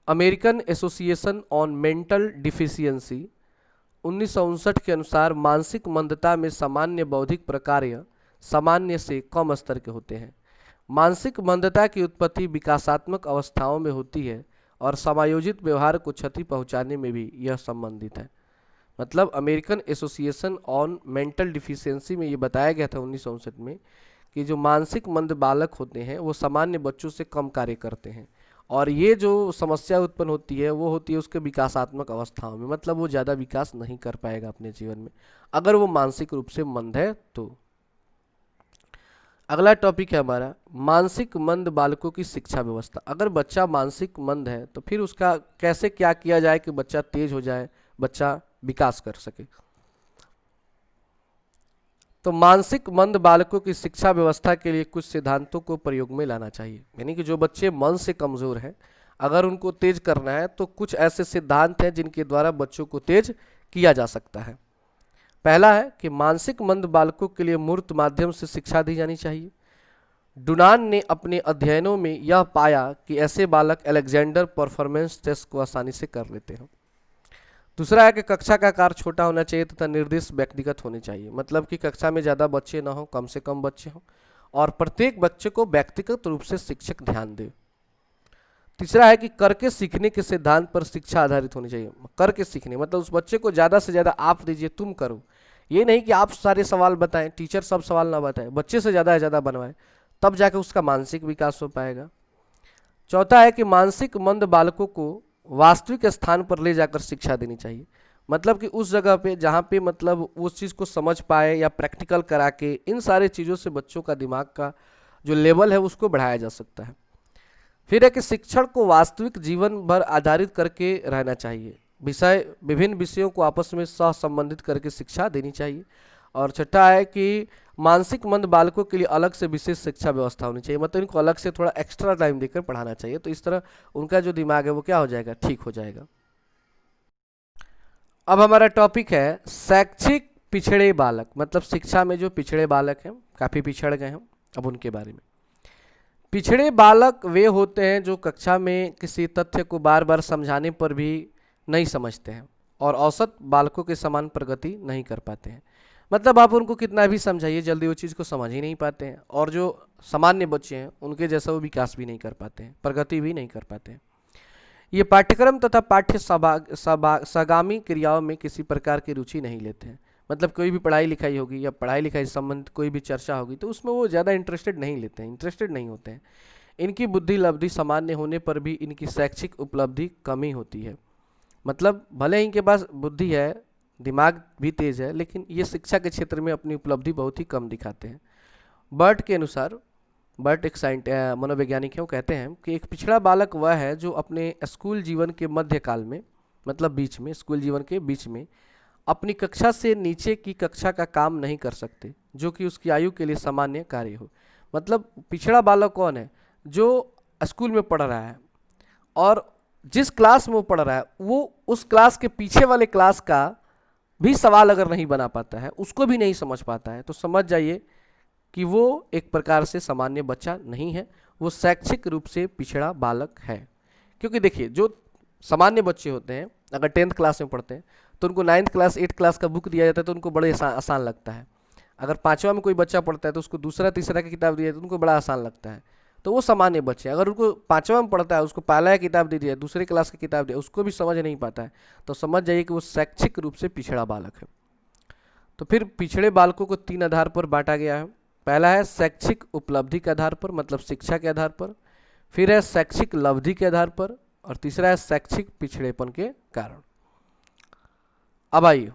American association on mental deficiency 1959 के अनुसार मानसिक मंदता में सामान्य बौद्धिक प्रकार्य सामान्य से कम स्तर के होते हैं। मानसिक मंदता की उत्पत्ति विकासात्मक अवस्थाओं में होती है और समायोजित व्यवहार को क्षति पहुंचाने में भी यह संबंधित है। मतलब American association on mental deficiency में ये बताया गया था 1959 में कि जो मानसिक मंद बालक होते हैं वो सामान्य बच्चों से कम कार्य करते हैं, और ये जो समस्या उत्पन्न होती है वो होती है उसके विकासात्मक अवस्थाओं में, मतलब वो ज़्यादा विकास नहीं कर पाएगा अपने जीवन में अगर वो मानसिक रूप से मंद है तो। अगला टॉपिक है हमारा मानसिक मंद बालकों की शिक्षा व्यवस्था। अगर बच्चा मानसिक मंद है तो फिर उसका कैसे क्या किया जाए कि बच्चा तेज हो जाए, बच्चा विकास कर सके। तो मानसिक मंद बालकों की शिक्षा व्यवस्था के लिए कुछ सिद्धांतों को प्रयोग में लाना चाहिए। यानी कि जो बच्चे मन से कमजोर हैं अगर उनको तेज करना है तो कुछ ऐसे सिद्धांत हैं जिनके द्वारा बच्चों को तेज किया जा सकता है। पहला है कि मानसिक मंद बालकों के लिए मूर्त माध्यम से शिक्षा दी जानी चाहिए। डुनान ने अपने अध्ययनों में यह पाया कि ऐसे बालक अलेक्जेंडर परफॉर्मेंस टेस्ट को आसानी से कर लेते हैं। दूसरा है कि कक्षा का आकार छोटा होना चाहिए तथा निर्देश व्यक्तिगत होने चाहिए, मतलब कि कक्षा में ज़्यादा बच्चे ना हो, कम से कम बच्चे हों और प्रत्येक बच्चे को व्यक्तिगत रूप से शिक्षक ध्यान दे। तीसरा है कि करके सीखने के सिद्धांत पर शिक्षा आधारित होनी चाहिए। करके सीखने मतलब उस बच्चे को ज़्यादा से ज़्यादा आप दीजिए, तुम करो। ये नहीं कि आप सारे सवाल बताएं, टीचर सब सवाल ना बताए, बच्चे से ज़्यादा बनवाए, तब जाके उसका मानसिक विकास हो पाएगा। चौथा है कि मानसिक मंद बालकों को वास्तविक स्थान पर ले जाकर शिक्षा देनी चाहिए, मतलब कि उस जगह पे जहाँ पे मतलब उस चीज़ को समझ पाए या प्रैक्टिकल करा के इन सारे चीज़ों से बच्चों का दिमाग का जो लेवल है उसको बढ़ाया जा सकता है। फिर है कि शिक्षण को वास्तविक जीवन भर आधारित करके रहना चाहिए, विभिन्न विषयों को आपस में सह संबंधित करके शिक्षा देनी चाहिए। और छठा है कि मानसिक मंद बालकों के लिए अलग से विशेष शिक्षा व्यवस्था होनी चाहिए, मतलब इनको अलग से थोड़ा एक्स्ट्रा टाइम देकर पढ़ाना चाहिए, तो इस तरह उनका जो दिमाग है वो क्या हो जाएगा, ठीक हो जाएगा। अब हमारा टॉपिक है शैक्षिक पिछड़े बालक, मतलब शिक्षा में जो पिछड़े बालक हैं, काफ़ी पिछड़ गए हैं, अब उनके बारे में। पिछड़े बालक वे होते हैं जो कक्षा में किसी तथ्य को बार बार समझाने पर भी नहीं समझते हैं और औसत बालकों के समान प्रगति नहीं कर पाते हैं। मतलब आप उनको कितना भी समझाइए जल्दी वो चीज़ को समझ ही नहीं पाते हैं, और जो सामान्य बच्चे हैं उनके जैसा वो विकास भी नहीं कर पाते हैं, प्रगति भी नहीं कर पाते हैं। ये पाठ्यक्रम तथा पाठ्य सगामी क्रियाओं में किसी प्रकार की रुचि नहीं लेते हैं, मतलब कोई भी पढ़ाई लिखाई होगी या पढ़ाई लिखाई से संबंधित कोई भी चर्चा होगी तो उसमें वो ज़्यादा इंटरेस्टेड नहीं होते हैं। इनकी बुद्धि लब्धि सामान्य होने पर भी इनकी शैक्षिक उपलब्धि कमी होती है, मतलब भले इनके पास बुद्धि है, दिमाग भी तेज है, लेकिन ये शिक्षा के क्षेत्र में अपनी उपलब्धि बहुत ही कम दिखाते हैं। बर्ट के अनुसार, बर्ट एक मनोवैज्ञानिक है, वो कहते हैं कि एक पिछड़ा बालक वह है जो अपने स्कूल जीवन के मध्यकाल में, मतलब बीच में, स्कूल जीवन के बीच में अपनी कक्षा से नीचे की कक्षा का काम नहीं कर सकते, जो कि उसकी आयु के लिए सामान्य कार्य हो। मतलब पिछड़ा बालक कौन है, जो स्कूल में पढ़ रहा है और जिस क्लास में वो पढ़ रहा है वो उस क्लास के पीछे वाले क्लास का भी सवाल अगर नहीं बना पाता है, उसको भी नहीं समझ पाता है, तो समझ जाइए कि वो एक प्रकार से सामान्य बच्चा नहीं है, वो शैक्षिक रूप से पिछड़ा बालक है। क्योंकि देखिए जो सामान्य बच्चे होते हैं अगर 10th क्लास में पढ़ते हैं तो उनको 9th क्लास 8th क्लास का बुक दिया जाता है तो उनको बड़े आसान लगता है। अगर 5वां में कोई बच्चा पढ़ता है तो उसको दूसरा तीसरा की किताब दिया जाए तो उनको बड़ा आसान लगता है, तो वो सामान्य बच्चे हैं। अगर उनको 5वां में पढ़ता है उसको पहला किताब दे दिया, दूसरे क्लास की किताब दिया, उसको भी समझ नहीं पाता है, तो समझ जाइए कि वो शैक्षिक रूप से पिछड़ा बालक है। तो फिर पिछड़े बालकों को 3 आधार पर बांटा गया है। पहला है शैक्षिक उपलब्धि के आधार पर, मतलब शिक्षा के आधार पर। फिर है शैक्षिक लब्धि के आधार पर, और तीसरा है शैक्षिक पिछड़ेपन के कारण। अब आइए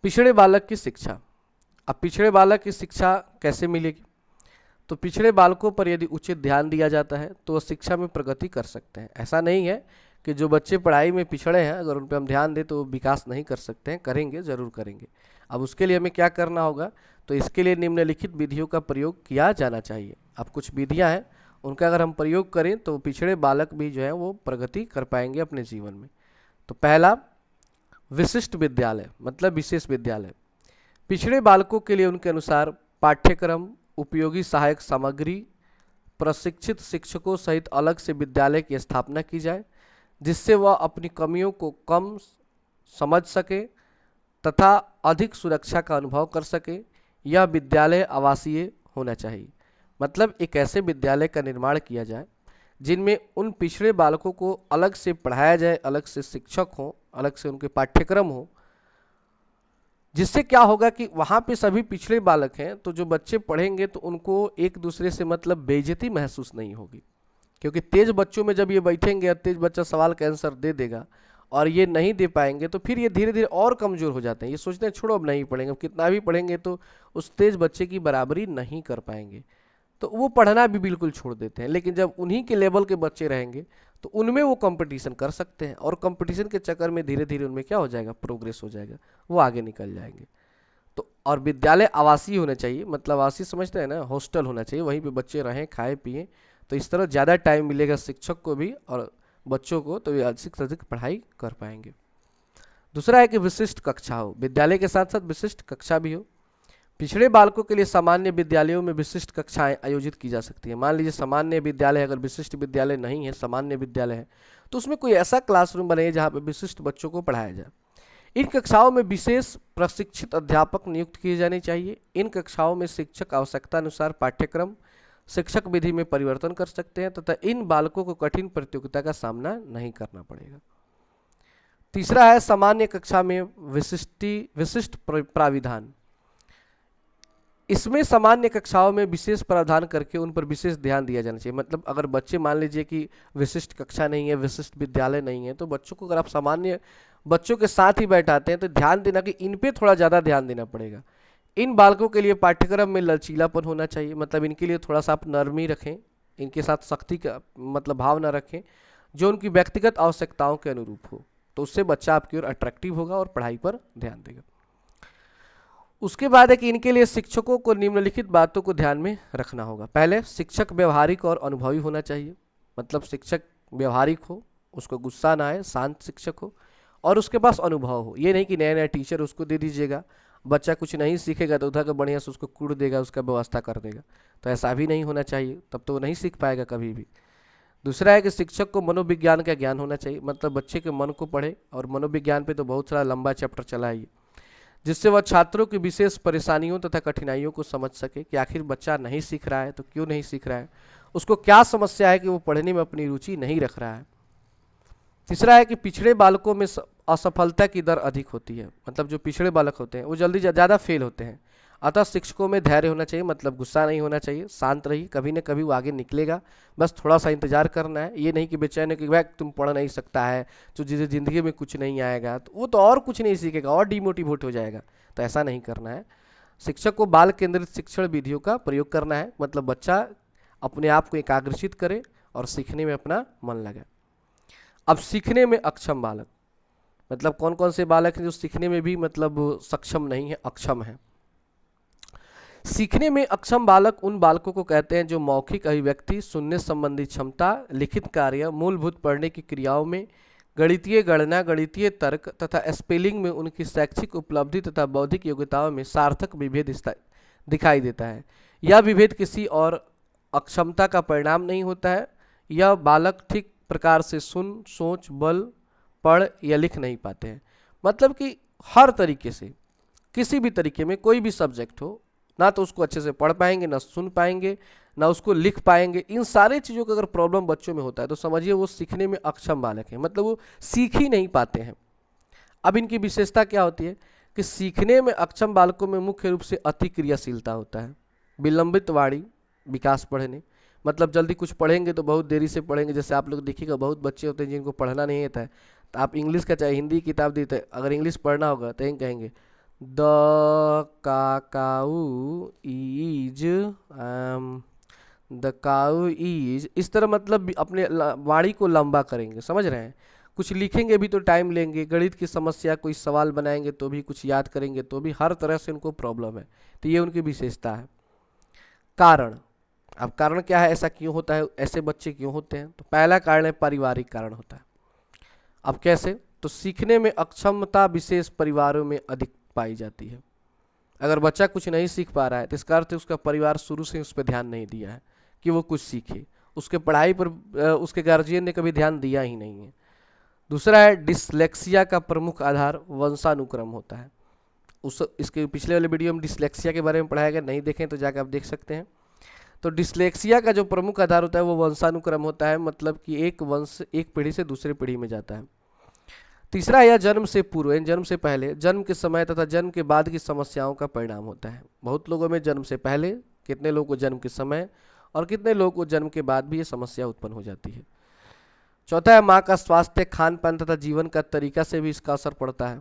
पिछड़े बालक की शिक्षा। अब पिछड़े बालक की शिक्षा कैसे मिलेगी, तो पिछड़े बालकों पर यदि उचित ध्यान दिया जाता है तो वह शिक्षा में प्रगति कर सकते हैं। ऐसा नहीं है कि जो बच्चे पढ़ाई में पिछड़े हैं अगर उन पर हम ध्यान दें तो विकास नहीं कर सकते हैं, करेंगे, जरूर करेंगे। अब उसके लिए हमें क्या करना होगा, तो इसके लिए निम्नलिखित विधियों का प्रयोग किया जाना चाहिए। अब कुछ विधियां हैं, उनका अगर हम प्रयोग करें तो पिछड़े बालक भी जो है वो प्रगति कर पाएंगे अपने जीवन में। तो पहला, विशिष्ट विद्यालय, मतलब विशेष विद्यालय। पिछड़े बालकों के लिए उनके अनुसार पाठ्यक्रम, उपयोगी सहायक सामग्री, प्रशिक्षित शिक्षकों सहित अलग से विद्यालय की स्थापना की जाए, जिससे वह अपनी कमियों को कम समझ सके तथा अधिक सुरक्षा का अनुभव कर सके। यह विद्यालय आवासीय होना चाहिए, मतलब एक ऐसे विद्यालय का निर्माण किया जाए जिनमें उन पिछड़े बालकों को अलग से पढ़ाया जाए, अलग से शिक्षक हों, अलग से उनके पाठ्यक्रम हो, जिससे क्या होगा कि वहाँ पे सभी पिछड़े बालक हैं तो जो बच्चे पढ़ेंगे तो उनको एक दूसरे से मतलब बेइज्जती महसूस नहीं होगी। क्योंकि तेज बच्चों में जब ये बैठेंगे, तेज बच्चा सवाल का आंसर दे देगा और ये नहीं दे पाएंगे तो फिर ये धीरे धीरे और कमज़ोर हो जाते हैं, ये सोचते हैं छोड़ो अब नहीं पढ़ेंगे, अब कितना भी पढ़ेंगे तो उस तेज बच्चे की बराबरी नहीं कर पाएंगे, तो वो पढ़ना भी बिल्कुल छोड़ देते हैं। लेकिन जब उन्हीं के लेवल के बच्चे रहेंगे तो उनमें वो कंपटीशन कर सकते हैं, और कंपटीशन के चक्कर में धीरे धीरे उनमें क्या हो जाएगा, प्रोग्रेस हो जाएगा, वो आगे निकल जाएंगे। तो और विद्यालय आवासीय होना चाहिए, मतलब आवासीय समझते हैं ना, हॉस्टल होना चाहिए, वहीं पे बच्चे रहें, खाए पिए, तो इस तरह ज़्यादा टाइम मिलेगा शिक्षक को भी और बच्चों को, तो ये अधिक से अधिक पढ़ाई कर पाएंगे। दूसरा है कि विशिष्ट कक्षा हो, विद्यालय के साथ साथ विशिष्ट कक्षा भी हो। पिछड़े बालकों के लिए सामान्य विद्यालयों में विशिष्ट कक्षाएं आयोजित की जा सकती है। मान लीजिए सामान्य विद्यालय, अगर विशिष्ट विद्यालय नहीं है, सामान्य विद्यालय है, तो उसमें कोई ऐसा क्लासरूम बने जहाँ पे विशिष्ट बच्चों को पढ़ाया जाए। इन कक्षाओं में विशेष प्रशिक्षित अध्यापक नियुक्त किए जाने चाहिए। इन कक्षाओं में शिक्षक आवश्यकता अनुसार पाठ्यक्रम, शिक्षक विधि में परिवर्तन कर सकते हैं तथा इन बालकों को कठिन प्रतियोगिता का सामना नहीं करना पड़ेगा। तीसरा है सामान्य कक्षा में विशिष्ट प्राविधान। इसमें सामान्य कक्षाओं में विशेष प्रावधान करके उन पर विशेष ध्यान दिया जाना चाहिए। मतलब अगर बच्चे, मान लीजिए कि विशिष्ट कक्षा नहीं है, विशिष्ट विद्यालय नहीं है, तो बच्चों को अगर आप सामान्य बच्चों के साथ ही बैठाते हैं तो ध्यान देना कि इन पे थोड़ा ज़्यादा ध्यान देना पड़ेगा। इन बालकों के लिए पाठ्यक्रम में लचीलापन होना चाहिए, मतलब इनके लिए थोड़ा सा आप नरमी रखें, इनके साथ सख्ती का मतलब भाव ना रखें, जो उनकी व्यक्तिगत आवश्यकताओं के अनुरूप हो, तो उससे बच्चा आपकी ओर अट्रैक्टिव होगा और पढ़ाई पर ध्यान देगा। उसके बाद है कि इनके लिए शिक्षकों को निम्नलिखित बातों को ध्यान में रखना होगा। पहले, शिक्षक व्यवहारिक और अनुभवी होना चाहिए, मतलब शिक्षक व्यवहारिक हो, उसको गुस्सा ना आए, शांत शिक्षक हो और उसके पास अनुभव हो। ये नहीं कि नया नया टीचर उसको दे दीजिएगा, बच्चा कुछ नहीं सीखेगा तो उधर का बढ़िया से उसको कूट देगा, उसका व्यवस्था कर देगा, तो ऐसा भी नहीं होना चाहिए, तब तो वो नहीं सीख पाएगा कभी भी। दूसरा है कि शिक्षक को मनोविज्ञान का ज्ञान होना चाहिए, मतलब बच्चे के मन को पढ़े, और मनोविज्ञान पे तो बहुत सारा लंबा चैप्टर चला है, जिससे वह छात्रों की विशेष परेशानियों तथा कठिनाइयों को समझ सके कि आखिर बच्चा नहीं सीख रहा है तो क्यों नहीं सीख रहा है, उसको क्या समस्या है कि वो पढ़ने में अपनी रुचि नहीं रख रहा है। तीसरा है कि पिछड़े बालकों में असफलता की दर अधिक होती है, मतलब जो पिछड़े बालक होते हैं वो जल्दी ज़्यादा फेल होते हैं। अतः शिक्षकों में धैर्य होना चाहिए, मतलब गुस्सा नहीं होना चाहिए, शांत रहिए, कभी न कभी वो आगे निकलेगा, बस थोड़ा सा इंतजार करना है। ये नहीं कि बेचैन है कि भाई तुम पढ़ नहीं सकता है, तो जिसे ज़िंदगी में कुछ नहीं आएगा तो वो तो और कुछ नहीं सीखेगा और डिमोटिवेट हो जाएगा, तो ऐसा नहीं करना है। शिक्षक को बाल केंद्रित शिक्षण विधियों का प्रयोग करना है, मतलब बच्चा अपने आप को एकाग्रचित करे और सीखने में अपना मन लगे। अब सीखने में अक्षम बालक, मतलब कौन कौन से बालक हैं जो सीखने में भी मतलब सक्षम नहीं है, अक्षम है। सीखने में अक्षम बालक उन बालकों को कहते हैं जो मौखिक अभिव्यक्ति, सुनने संबंधी क्षमता, लिखित कार्य, मूलभूत पढ़ने की क्रियाओं में, गणितीय गणना, गणितीय तर्क तथा स्पेलिंग में उनकी शैक्षिक उपलब्धि तथा बौद्धिक योग्यताओं में सार्थक विभेद दिखाई देता है। यह विभेद किसी और अक्षमता का परिणाम नहीं होता है। यह बालक ठीक प्रकार से सुन, सोच, बल, पढ़ या लिख नहीं पाते हैं, मतलब कि हर तरीके से, किसी भी तरीके में कोई भी सब्जेक्ट हो, ना तो उसको अच्छे से पढ़ पाएंगे, ना सुन पाएंगे, ना उसको लिख पाएंगे। इन सारे चीज़ों का अगर प्रॉब्लम बच्चों में होता है तो समझिए वो सीखने में अक्षम बालक हैं, मतलब वो सीख ही नहीं पाते हैं। अब इनकी विशेषता क्या होती है कि सीखने में अक्षम बालकों में मुख्य रूप से अतिक्रियाशीलता होता है, विलंबित वाणी विकास पढ़ने, मतलब जल्दी कुछ पढ़ेंगे तो बहुत देरी से पढ़ेंगे। जैसे आप लोग देखिएगा बहुत बच्चे होते हैं जिनको पढ़ना नहीं आता है, तो आप इंग्लिश का चाहे हिंदी की किताब देते हैं, अगर इंग्लिश पढ़ना होगा तो यही कहेंगे the cow is, the cow is, इस तरह मतलब अपने वाणी को लंबा करेंगे, समझ रहे हैं। कुछ लिखेंगे भी तो टाइम लेंगे, गणित की समस्या कोई सवाल बनाएंगे तो भी, कुछ याद करेंगे तो भी, हर तरह से उनको प्रॉब्लम है, तो ये उनकी विशेषता है। कारण, अब कारण क्या है, ऐसा क्यों होता है, ऐसे बच्चे क्यों होते हैं, तो पहला कारण है पारिवारिक कारण होता है। अब कैसे, तो सीखने में अक्षमता विशेष परिवारों में अधिक पाई जाती है। अगर बच्चा कुछ नहीं सीख पा रहा है तो इसका अर्थ है उसका परिवार शुरू से उस पर ध्यान नहीं दिया है कि वो कुछ सीखे, उसके पढ़ाई पर उसके गार्जियन ने कभी ध्यान दिया ही नहीं है। दूसरा है डिसलेक्सिया का प्रमुख आधार वंशानुक्रम होता है। इसके पिछले वाले वीडियो में डिसलेक्सिया के बारे में पढ़ाया गया, नहीं देखें तो जाकर आप देख सकते हैं। तो डिसलेक्सिया का जो प्रमुख आधार होता है वो वंशानुक्रम होता है, मतलब कि एक वंश एक पीढ़ी से दूसरी पीढ़ी में जाता है। तीसरा यह जन्म से पूर्व यानी जन्म से पहले, जन्म के समय तथा जन्म के बाद की समस्याओं का परिणाम होता है। बहुत लोगों में जन्म से पहले, कितने लोगों को जन्म के समय, और कितने लोगों को जन्म के बाद भी ये समस्या उत्पन्न हो जाती है। चौथा है माँ का स्वास्थ्य, खान पान तथा जीवन का तरीका से भी इसका असर पड़ता है।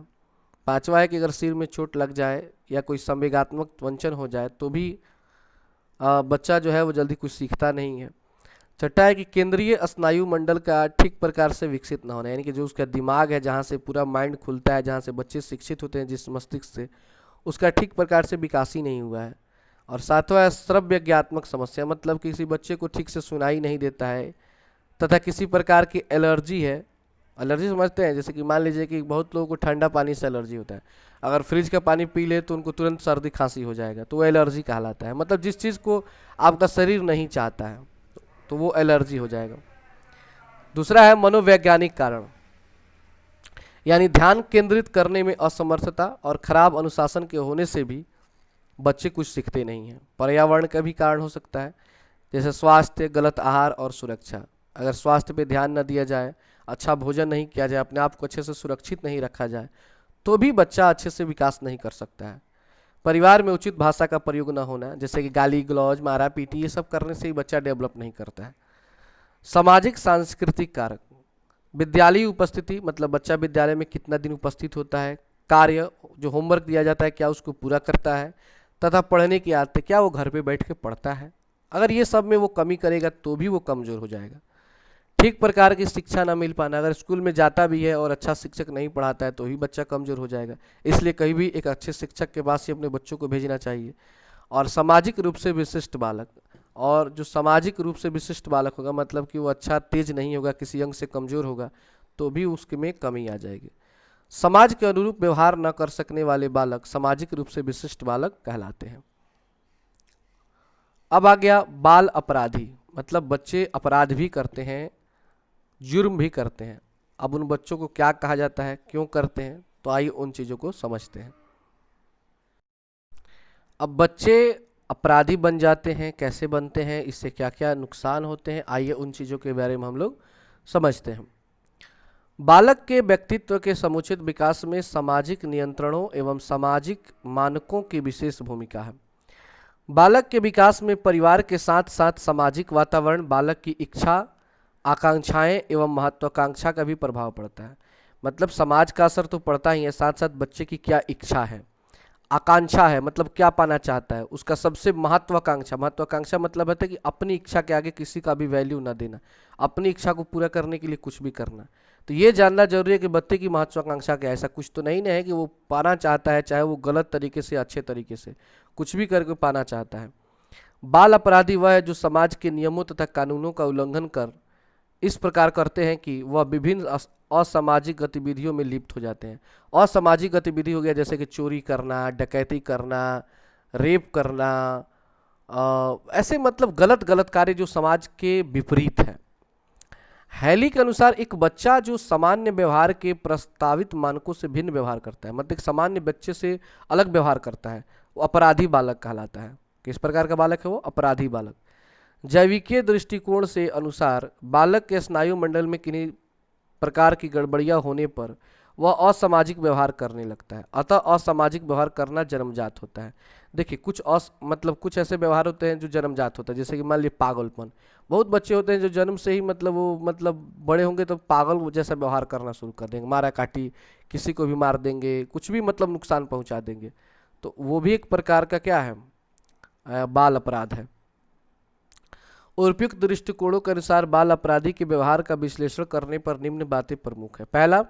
पांचवा है कि अगर सिर में चोट लग जाए या कोई संवेगात्मक वंचन हो जाए तो भी बच्चा जो है वो जल्दी कुछ सीखता नहीं है। छठा है कि केंद्रीय स्नायु मंडल का ठीक प्रकार से विकसित न होना, यानी कि जो उसका दिमाग है, जहाँ से पूरा माइंड खुलता है, जहाँ से बच्चे शिक्षित होते हैं जिस मस्तिष्क से, उसका ठीक प्रकार से विकास ही नहीं हुआ है। और सातवां है श्रव्यज्ञात्मक समस्या, मतलब किसी बच्चे को ठीक से सुनाई नहीं देता है तथा किसी प्रकार की एलर्जी है एलर्जी समझते हैं, जैसे कि मान लीजिए कि बहुत लोगों को ठंडा पानी से एलर्जी होता है, अगर फ्रिज का पानी पी ले तो उनको तुरंत सर्दी खांसी हो जाएगा, तो वो एलर्जी कहलाता है। मतलब जिस चीज़ को आपका शरीर नहीं चाहता है तो वो एलर्जी हो जाएगा। दूसरा है मनोवैज्ञानिक कारण, यानी ध्यान केंद्रित करने में असमर्थता और खराब अनुशासन के होने से भी बच्चे कुछ सीखते नहीं हैं। पर्यावरण का भी कारण हो सकता है, जैसे स्वास्थ्य, गलत आहार और सुरक्षा। अगर स्वास्थ्य पे ध्यान न दिया जाए, अच्छा भोजन नहीं किया जाए, अपने आप को अच्छे से सुरक्षित नहीं रखा जाए, तो भी बच्चा अच्छे से विकास नहीं कर सकता है। परिवार में उचित भाषा का प्रयोग न होना, जैसे कि गाली गलौज, मारा पीटी, ये सब करने से ही बच्चा डेवलप नहीं करता है। सामाजिक सांस्कृतिक कारक, विद्यालय उपस्थिति, मतलब बच्चा विद्यालय में कितना दिन उपस्थित होता है, कार्य जो होमवर्क दिया जाता है क्या उसको पूरा करता है, तथा पढ़ने की आदतें, क्या वो घर पे बैठ के पढ़ता है। अगर ये सब में वो कमी करेगा तो भी वो कमज़ोर हो जाएगा। ठीक प्रकार की शिक्षा ना मिल पाना, अगर स्कूल में जाता भी है और अच्छा शिक्षक नहीं पढ़ाता है तो भी बच्चा कमज़ोर हो जाएगा। इसलिए कहीं भी एक अच्छे शिक्षक के पास ही अपने बच्चों को भेजना चाहिए। और सामाजिक रूप से विशिष्ट बालक, और जो सामाजिक रूप से विशिष्ट बालक होगा, मतलब कि वो अच्छा तेज नहीं होगा, किसी अंग से कमज़ोर होगा, तो भी उसके में कमी आ जाएगी। समाज के अनुरूप व्यवहार न कर सकने वाले बालक सामाजिक रूप से विशिष्ट बालक कहलाते हैं। अब आ गया बाल अपराधी, मतलब बच्चे अपराध भी करते हैं, जुर्म भी करते हैं। अब उन बच्चों को क्या कहा जाता है, क्यों करते हैं, तो आइए उन चीज़ों को समझते हैं। अब बच्चे अपराधी बन जाते हैं, कैसे बनते हैं, इससे क्या क्या नुकसान होते हैं, आइए उन चीज़ों के बारे में हम लोग समझते हैं। बालक के व्यक्तित्व के समुचित विकास में सामाजिक नियंत्रणों एवं सामाजिक मानकों की विशेष भूमिका है। बालक के विकास में परिवार के साथ साथ सामाजिक वातावरण, बालक की इच्छा, आकांक्षाएं एवं महत्वाकांक्षा का भी प्रभाव पड़ता है। मतलब समाज का असर तो पड़ता ही है, साथ साथ बच्चे की क्या इच्छा है, आकांक्षा है, मतलब क्या पाना चाहता है, उसका सबसे महत्वाकांक्षा, महत्वाकांक्षा मतलब है कि अपनी इच्छा के आगे किसी का भी वैल्यू ना देना, अपनी इच्छा को पूरा करने के लिए कुछ भी करना। तो ये जानना जरूरी है कि बच्चे की महत्वाकांक्षा क्या है। ऐसा कुछ तो नहीं है कि वो पाना चाहता है, चाहे वो गलत तरीके से अच्छे तरीके से कुछ भी करके पाना चाहता है। बाल अपराधी वह है जो समाज के नियमों तथा कानूनों का उल्लंघन कर इस प्रकार करते हैं कि वह विभिन्न असामाजिक गतिविधियों में लिप्त हो जाते हैं। असामाजिक गतिविधि हो गया जैसे कि चोरी करना, डकैती करना, रेप करना, ऐसे मतलब गलत गलत कार्य जो समाज के विपरीत है। हैली के अनुसार एक बच्चा जो सामान्य व्यवहार के प्रस्तावित मानकों से भिन्न व्यवहार करता है, मतलब एक सामान्य बच्चे से अलग व्यवहार करता है, वो अपराधी बालक कहलाता है। किस प्रकार का बालक है वो? अपराधी बालक। जैविकीय दृष्टिकोण से अनुसार बालक के स्नायु मंडल में किन्हीं प्रकार की गड़बड़ियां होने पर वह असामाजिक व्यवहार करने लगता है। अतः असामाजिक व्यवहार करना जन्मजात होता है। देखिए कुछ मतलब कुछ ऐसे व्यवहार होते हैं जो जन्मजात होता है, जैसे कि मान लीजिए पागलपन। बहुत बच्चे होते हैं जो जन्म से ही मतलब वो मतलब बड़े होंगे तो पागल जैसा व्यवहार करना शुरू कर देंगे, मारा काटी, किसी को भी मार देंगे, कुछ भी मतलब नुकसान पहुंचा देंगे। तो वो भी एक प्रकार का क्या है, बाल अपराध है। उपयुक्त दृष्टिकोणों के अनुसार बाल अपराधी के व्यवहार का विश्लेषण करने पर निम्न बातें प्रमुख है। पहला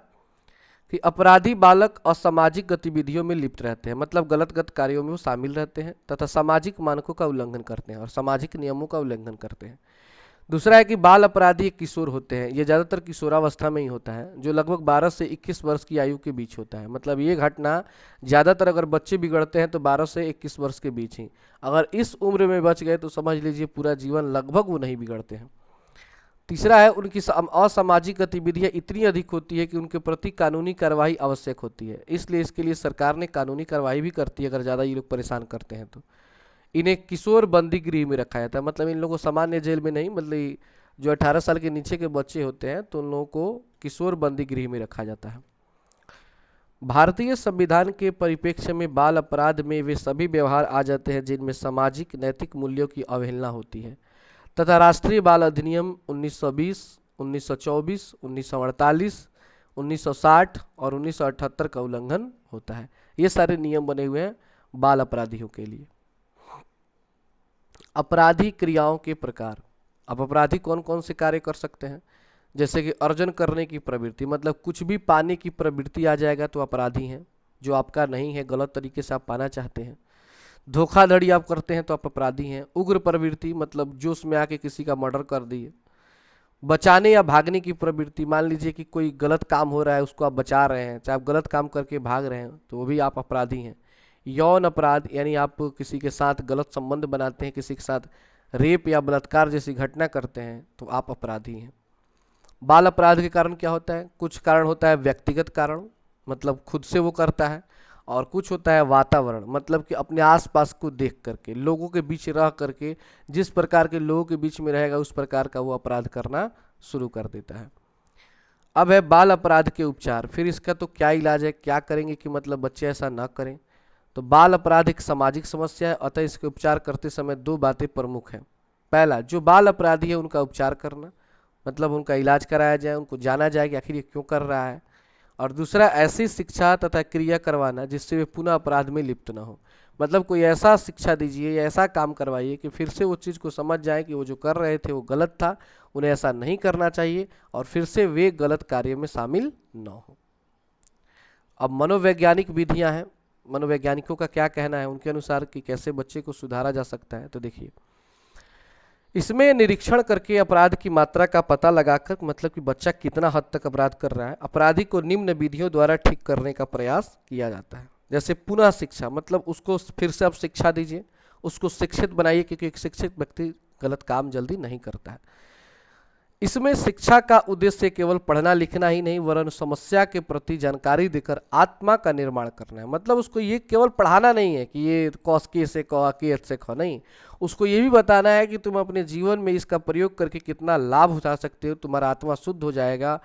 कि अपराधी बालक असामाजिक गतिविधियों में लिप्त रहते हैं, मतलब गलत गलत कार्यों में वो शामिल रहते हैं तथा सामाजिक मानकों का उल्लंघन करते हैं और सामाजिक नियमों का उल्लंघन करते हैं। दूसरा है कि बाल अपराधी एक किशोर होते हैं, ये ज़्यादातर किशोरावस्था में ही होता है, जो लगभग 12 से 21 वर्ष की आयु के बीच होता है। मतलब ये घटना ज़्यादातर अगर बच्चे बिगड़ते हैं तो 12 से 21 वर्ष के बीच ही, अगर इस उम्र में बच गए तो समझ लीजिए पूरा जीवन लगभग वो नहीं बिगड़ते हैं। तीसरा है उनकी असामाजिक गतिविधियां इतनी अधिक होती है कि उनके प्रति कानूनी कार्रवाई आवश्यक होती है, इसलिए इसके लिए सरकार ने कानूनी कार्रवाई भी करती है अगर ज़्यादा ये लोग परेशान करते हैं तो। इन्हें किशोर बंदी गृह में रखा जाता है, मतलब इन लोगों को सामान्य जेल में नहीं, मतलब जो 18 साल के नीचे के बच्चे होते हैं तो उन लोगों को किशोर बंदी गृह में रखा जाता है। भारतीय संविधान के परिप्रेक्ष्य में बाल अपराध में वे सभी व्यवहार आ जाते हैं जिनमें सामाजिक नैतिक मूल्यों की अवहेलना होती है तथा राष्ट्रीय बाल अधिनियम 1920, 1924, 1948, 1960 और 1978 का उल्लंघन होता है। ये सारे नियम बने हुए हैं बाल अपराधियों के लिए। अपराधी क्रियाओं के प्रकार। अब अपराधी कौन कौन से कार्य कर सकते हैं, जैसे कि अर्जन करने की प्रवृत्ति, मतलब कुछ भी पाने की प्रवृत्ति आ जाएगा तो अपराधी हैं, जो आपका नहीं है, गलत तरीके से आप पाना चाहते हैं। धोखाधड़ी आप करते हैं तो आप अपराधी हैं। उग्र प्रवृत्ति, मतलब जोश में आके किसी का मर्डर कर दिए। बचाने या भागने की प्रवृत्ति, मान लीजिए कि कोई गलत काम हो रहा है उसको आप बचा रहे हैं, चाहे आप गलत काम करके भाग रहे हैं तो वो भी आप अपराधी हैं। यौन अपराध, यानी आप किसी के साथ गलत संबंध बनाते हैं, किसी के साथ रेप या बलात्कार जैसी घटना करते हैं तो आप अपराधी हैं। बाल अपराध के कारण क्या होता है, कुछ कारण होता है व्यक्तिगत कारण, मतलब खुद से वो करता है, और कुछ होता है वातावरण, मतलब कि अपने आसपास को देख करके, लोगों के बीच रह करके जिस प्रकार के लोगों के बीच में रहेगा उस प्रकार का वो अपराध करना शुरू कर देता है। अब है बाल अपराध के उपचार। फिर इसका तो क्या इलाज है, क्या करेंगे कि मतलब बच्चे ऐसा ना करें। तो बाल अपराध एक सामाजिक समस्या है, अतः इसके उपचार करते समय दो बातें प्रमुख हैं। पहला, जो बाल अपराधी है उनका उपचार करना, मतलब उनका इलाज कराया जाए, उनको जाना जाए कि आखिर ये क्यों कर रहा है। और दूसरा, ऐसी शिक्षा तथा क्रिया करवाना जिससे वे पुनः अपराध में लिप्त न हो, मतलब कोई ऐसा शिक्षा दीजिए या ऐसा काम करवाइए कि फिर से वो चीज़ को समझ जाए कि वो जो कर रहे थे वो गलत था, उन्हें ऐसा नहीं करना चाहिए और फिर से वे गलत कार्य में शामिल न हो। अब मनोवैज्ञानिक विधियां हैं, मनोवैज्ञानिकों का क्या कहना है उनके अनुसार कि कैसे बच्चे को सुधारा जा सकता है। तो देखिए, इसमें निरीक्षण करके अपराध की मात्रा का पता लगाकर, मतलब कि बच्चा कितना हद तक अपराध कर रहा है, अपराधी को निम्न विधियों द्वारा ठीक करने का प्रयास किया जाता है। जैसे पुनः शिक्षा, मतलब उसको फिर से आप शिक्षा दीजिए, उसको शिक्षित बनाइए, क्योंकि एक शिक्षित व्यक्ति गलत काम जल्दी नहीं करता है। इसमें शिक्षा का उद्देश्य केवल पढ़ना लिखना ही नहीं, वरन समस्या के प्रति जानकारी देकर आत्मा का निर्माण करना है। मतलब उसको ये केवल पढ़ाना नहीं है कि ये कॉस के से कौ के एच से खो, नहीं, उसको ये भी बताना है कि तुम अपने जीवन में इसका प्रयोग करके कितना लाभ उठा सकते हो, तुम्हारा आत्मा शुद्ध हो जाएगा।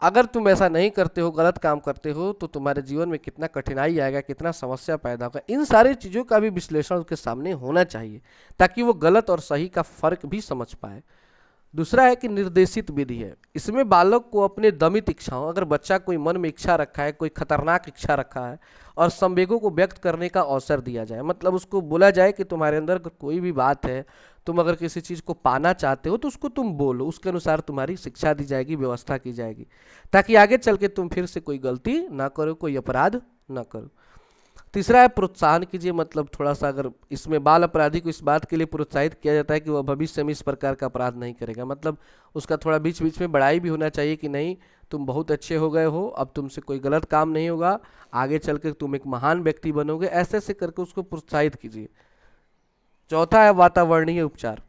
अगर तुम ऐसा नहीं करते हो, गलत काम करते हो, तो तुम्हारे जीवन में कितना कठिनाई आएगा, कितना समस्या पैदा होगा। इन सारी चीज़ों का भी विश्लेषण उसके सामने होना चाहिए ताकि वो गलत और सही का फर्क भी समझ पाए। दूसरा है कि निर्देशित विधि है। इसमें बालक को अपने दमित इच्छाओं, अगर बच्चा कोई मन में इच्छा रखा है, कोई खतरनाक इच्छा रखा है, और संवेगों को व्यक्त करने का अवसर दिया जाए। मतलब उसको बोला जाए कि तुम्हारे अंदर कोई भी बात है, तुम अगर किसी चीज़ को पाना चाहते हो तो उसको तुम बोलो, उसके अनुसार तुम्हारी शिक्षा दी जाएगी, व्यवस्था की जाएगी, ताकि आगे चल के तुम फिर से कोई गलती ना करो, कोई अपराध ना करो। तीसरा है प्रोत्साहन कीजिए, मतलब थोड़ा सा अगर इसमें बाल अपराधी को इस बात के लिए प्रोत्साहित किया जाता है कि वह भविष्य में इस प्रकार का अपराध नहीं करेगा। मतलब उसका थोड़ा बीच बीच में बड़ाई भी होना चाहिए कि नहीं, तुम बहुत अच्छे हो गए हो, अब तुमसे कोई गलत काम नहीं होगा, आगे चल के तुम एक महान व्यक्ति बनोगे, ऐसे ऐसे करके उसको प्रोत्साहित कीजिए। चौथा है वातावरणीय उपचार।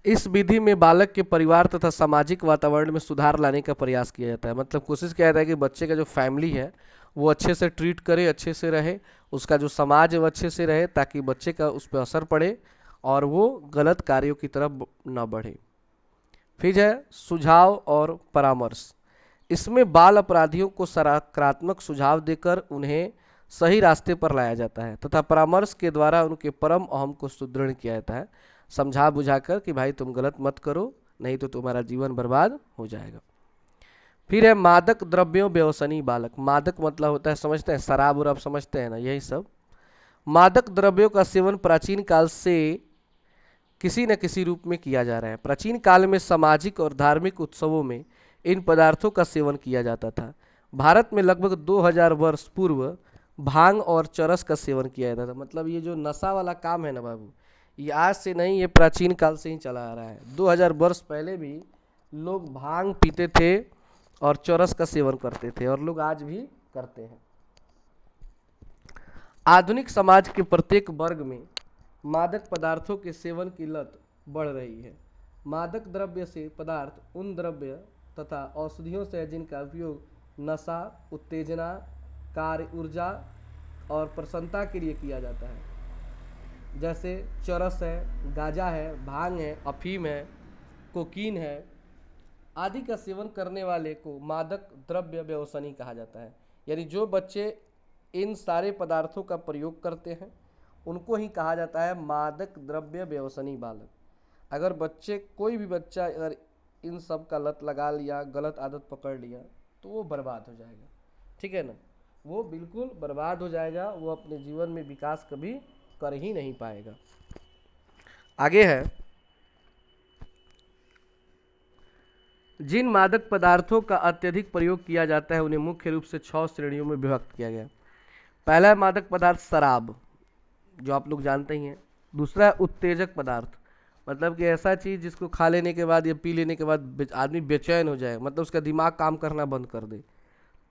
इस विधि में बालक के परिवार तथा सामाजिक वातावरण में सुधार लाने का प्रयास किया जाता है। मतलब कोशिश किया जाता है कि बच्चे का जो फैमिली है वो अच्छे से ट्रीट करे, अच्छे से रहे, उसका जो समाज है वो अच्छे से रहे, ताकि बच्चे का उस पर असर पड़े और वो गलत कार्यों की तरफ न बढ़े। फिर है सुझाव और परामर्श। इसमें बाल अपराधियों को सकारात्मक सुझाव देकर उन्हें सही रास्ते पर लाया जाता है तथा परामर्श के द्वारा उनके परम अहम को सुदृढ़ किया जाता है, समझा बुझाकर कि भाई तुम गलत मत करो, नहीं तो तुम्हारा जीवन बर्बाद हो जाएगा। फिर है मादक द्रव्यों व्यसनी बालक। मादक मतलब होता है, समझते हैं, शराब और आप समझते हैं ना, यही सब। मादक द्रव्यों का सेवन प्राचीन काल से किसी न किसी रूप में किया जा रहा है। प्राचीन काल में सामाजिक और धार्मिक उत्सवों में इन पदार्थों का सेवन किया जाता था। भारत में लगभग 2000 वर्ष पूर्व भांग और चरस का सेवन किया जाता था। मतलब ये जो नशा वाला काम है ना बाबू, ये आज से नहीं, ये प्राचीन काल से ही चला आ रहा है। 2000 वर्ष पहले भी लोग भांग पीते थे और चरस का सेवन करते थे, और लोग आज भी करते हैं। आधुनिक समाज के प्रत्येक वर्ग में मादक पदार्थों के सेवन की लत बढ़ रही है। मादक द्रव्य से पदार्थ उन द्रव्य तथा औषधियों से है जिनका उपयोग नशा, उत्तेजना, कार्य ऊर्जा और प्रसन्नता के लिए किया जाता है। जैसे चरस है, गांजा है, भांग है, अफीम है, कोकीन है आदि का सेवन करने वाले को मादक द्रव्य व्यसनी कहा जाता है। यानी जो बच्चे इन सारे पदार्थों का प्रयोग करते हैं उनको ही कहा जाता है मादक द्रव्य व्यसनी बालक। अगर बच्चे, कोई भी बच्चा अगर इन सब का लत लगा लिया, गलत आदत पकड़ लिया, तो वो बर्बाद हो जाएगा। ठीक है ना, वो बिल्कुल बर्बाद हो जाएगा, वो अपने जीवन में विकास कभी कर ही नहीं पाएगा। आगे है, जिन मादक पदार्थों का अत्यधिक प्रयोग किया जाता है उन्हें मुख्य रूप से 6 श्रेणियों में विभक्त किया गया। पहला है मादक पदार्थ शराब, जो आप लोग जानते ही हैं। दूसरा है उत्तेजक पदार्थ, मतलब कि ऐसा चीज जिसको खा लेने के बाद या पी लेने के बाद आदमी बेचैन हो जाए, मतलब उसका दिमाग काम करना बंद कर दे।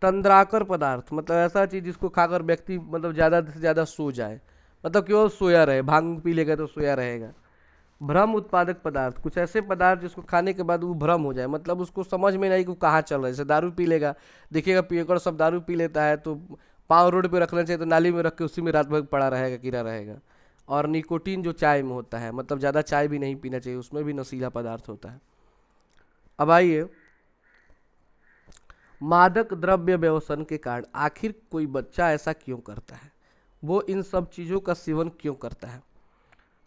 तंद्राकर पदार्थ मतलब ऐसा चीज जिसको खाकर व्यक्ति मतलब ज्यादा से ज्यादा सो जाए, मतलब केवल सोया रहे, भांग पी लेगा तो सोया रहेगा। भ्रम उत्पादक पदार्थ कुछ ऐसे पदार्थ जिसको खाने के बाद वो भ्रम हो जाए, मतलब उसको समझ में नहीं कि वो कहाँ चल रहा है। जैसे दारू पी लेगा, देखिएगा पियकर सब दारू पी लेता है तो पाँव रोड पे रखना चाहिए तो नाली में रख के उसी में रात भर पड़ा रहेगा, गिरा रहेगा। और निकोटीन जो चाय में होता है, मतलब ज़्यादा चाय भी नहीं पीना चाहिए, उसमें भी नशीला पदार्थ होता है। अब आइए, मादक द्रव्य व्यसन के कारण आखिर कोई बच्चा ऐसा क्यों करता है, वो इन सब चीज़ों का सेवन क्यों करता है।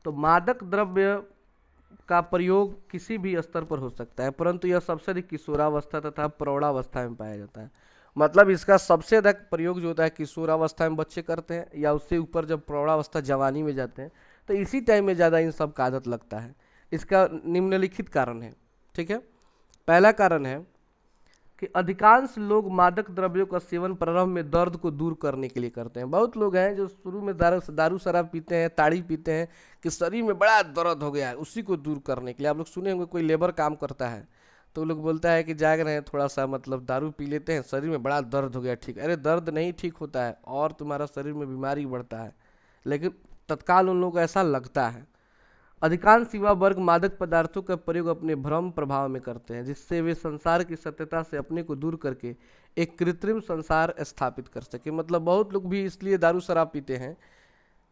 तो मादक द्रव्य का प्रयोग किसी भी स्तर पर हो सकता है, परंतु यह सबसे अधिक किशोरावस्था तथा प्रौढ़ावस्था में पाया जाता है। मतलब इसका सबसे अधिक प्रयोग जो होता है किशोरावस्था में बच्चे करते हैं, या उससे ऊपर जब प्रौढ़ावस्था जवानी में जाते हैं, तो इसी टाइम में ज़्यादा इन सब का आदत लगता है। इसका निम्नलिखित कारण है, ठीक है। पहला कारण है कि अधिकांश लोग मादक द्रव्यों का सेवन प्रारंभ में दर्द को दूर करने के लिए करते हैं। बहुत लोग हैं जो शुरू में दारू दारू शराब पीते हैं, ताड़ी पीते हैं कि शरीर में बड़ा दर्द हो गया है, उसी को दूर करने के लिए। आप लोग सुने होंगे कोई लेबर काम करता है तो लोग बोलता है कि जाग रहे हैं थोड़ा सा, मतलब दारू पी लेते हैं, शरीर में बड़ा दर्द हो गया, ठीक। अरे दर्द नहीं ठीक होता है और तुम्हारा शरीर में बीमारी बढ़ता है, लेकिन तत्काल उन लोगों को ऐसा लगता है। अधिकांश युवा वर्ग मादक पदार्थों का प्रयोग अपने भ्रम प्रभाव में करते हैं, जिससे वे संसार की सत्यता से अपने को दूर करके एक कृत्रिम संसार स्थापित कर सके। मतलब बहुत लोग भी इसलिए दारू शराब पीते हैं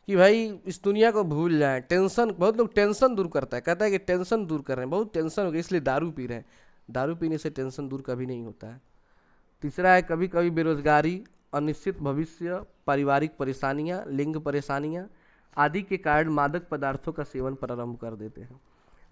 कि भाई इस दुनिया को भूल जाएं, टेंशन, बहुत लोग टेंशन दूर करता है, कहता है कि टेंशन दूर कर रहे हैं, बहुत टेंशन हो गई इसलिए दारू पी रहे हैं। दारू पीने से टेंशन दूर कभी नहीं होता है। तीसरा है कभी कभी बेरोजगारी, अनिश्चित भविष्य, पारिवारिक परेशानियां, लिंग परेशानियां आदि के कारण मादक पदार्थों का सेवन प्रारंभ कर देते हैं।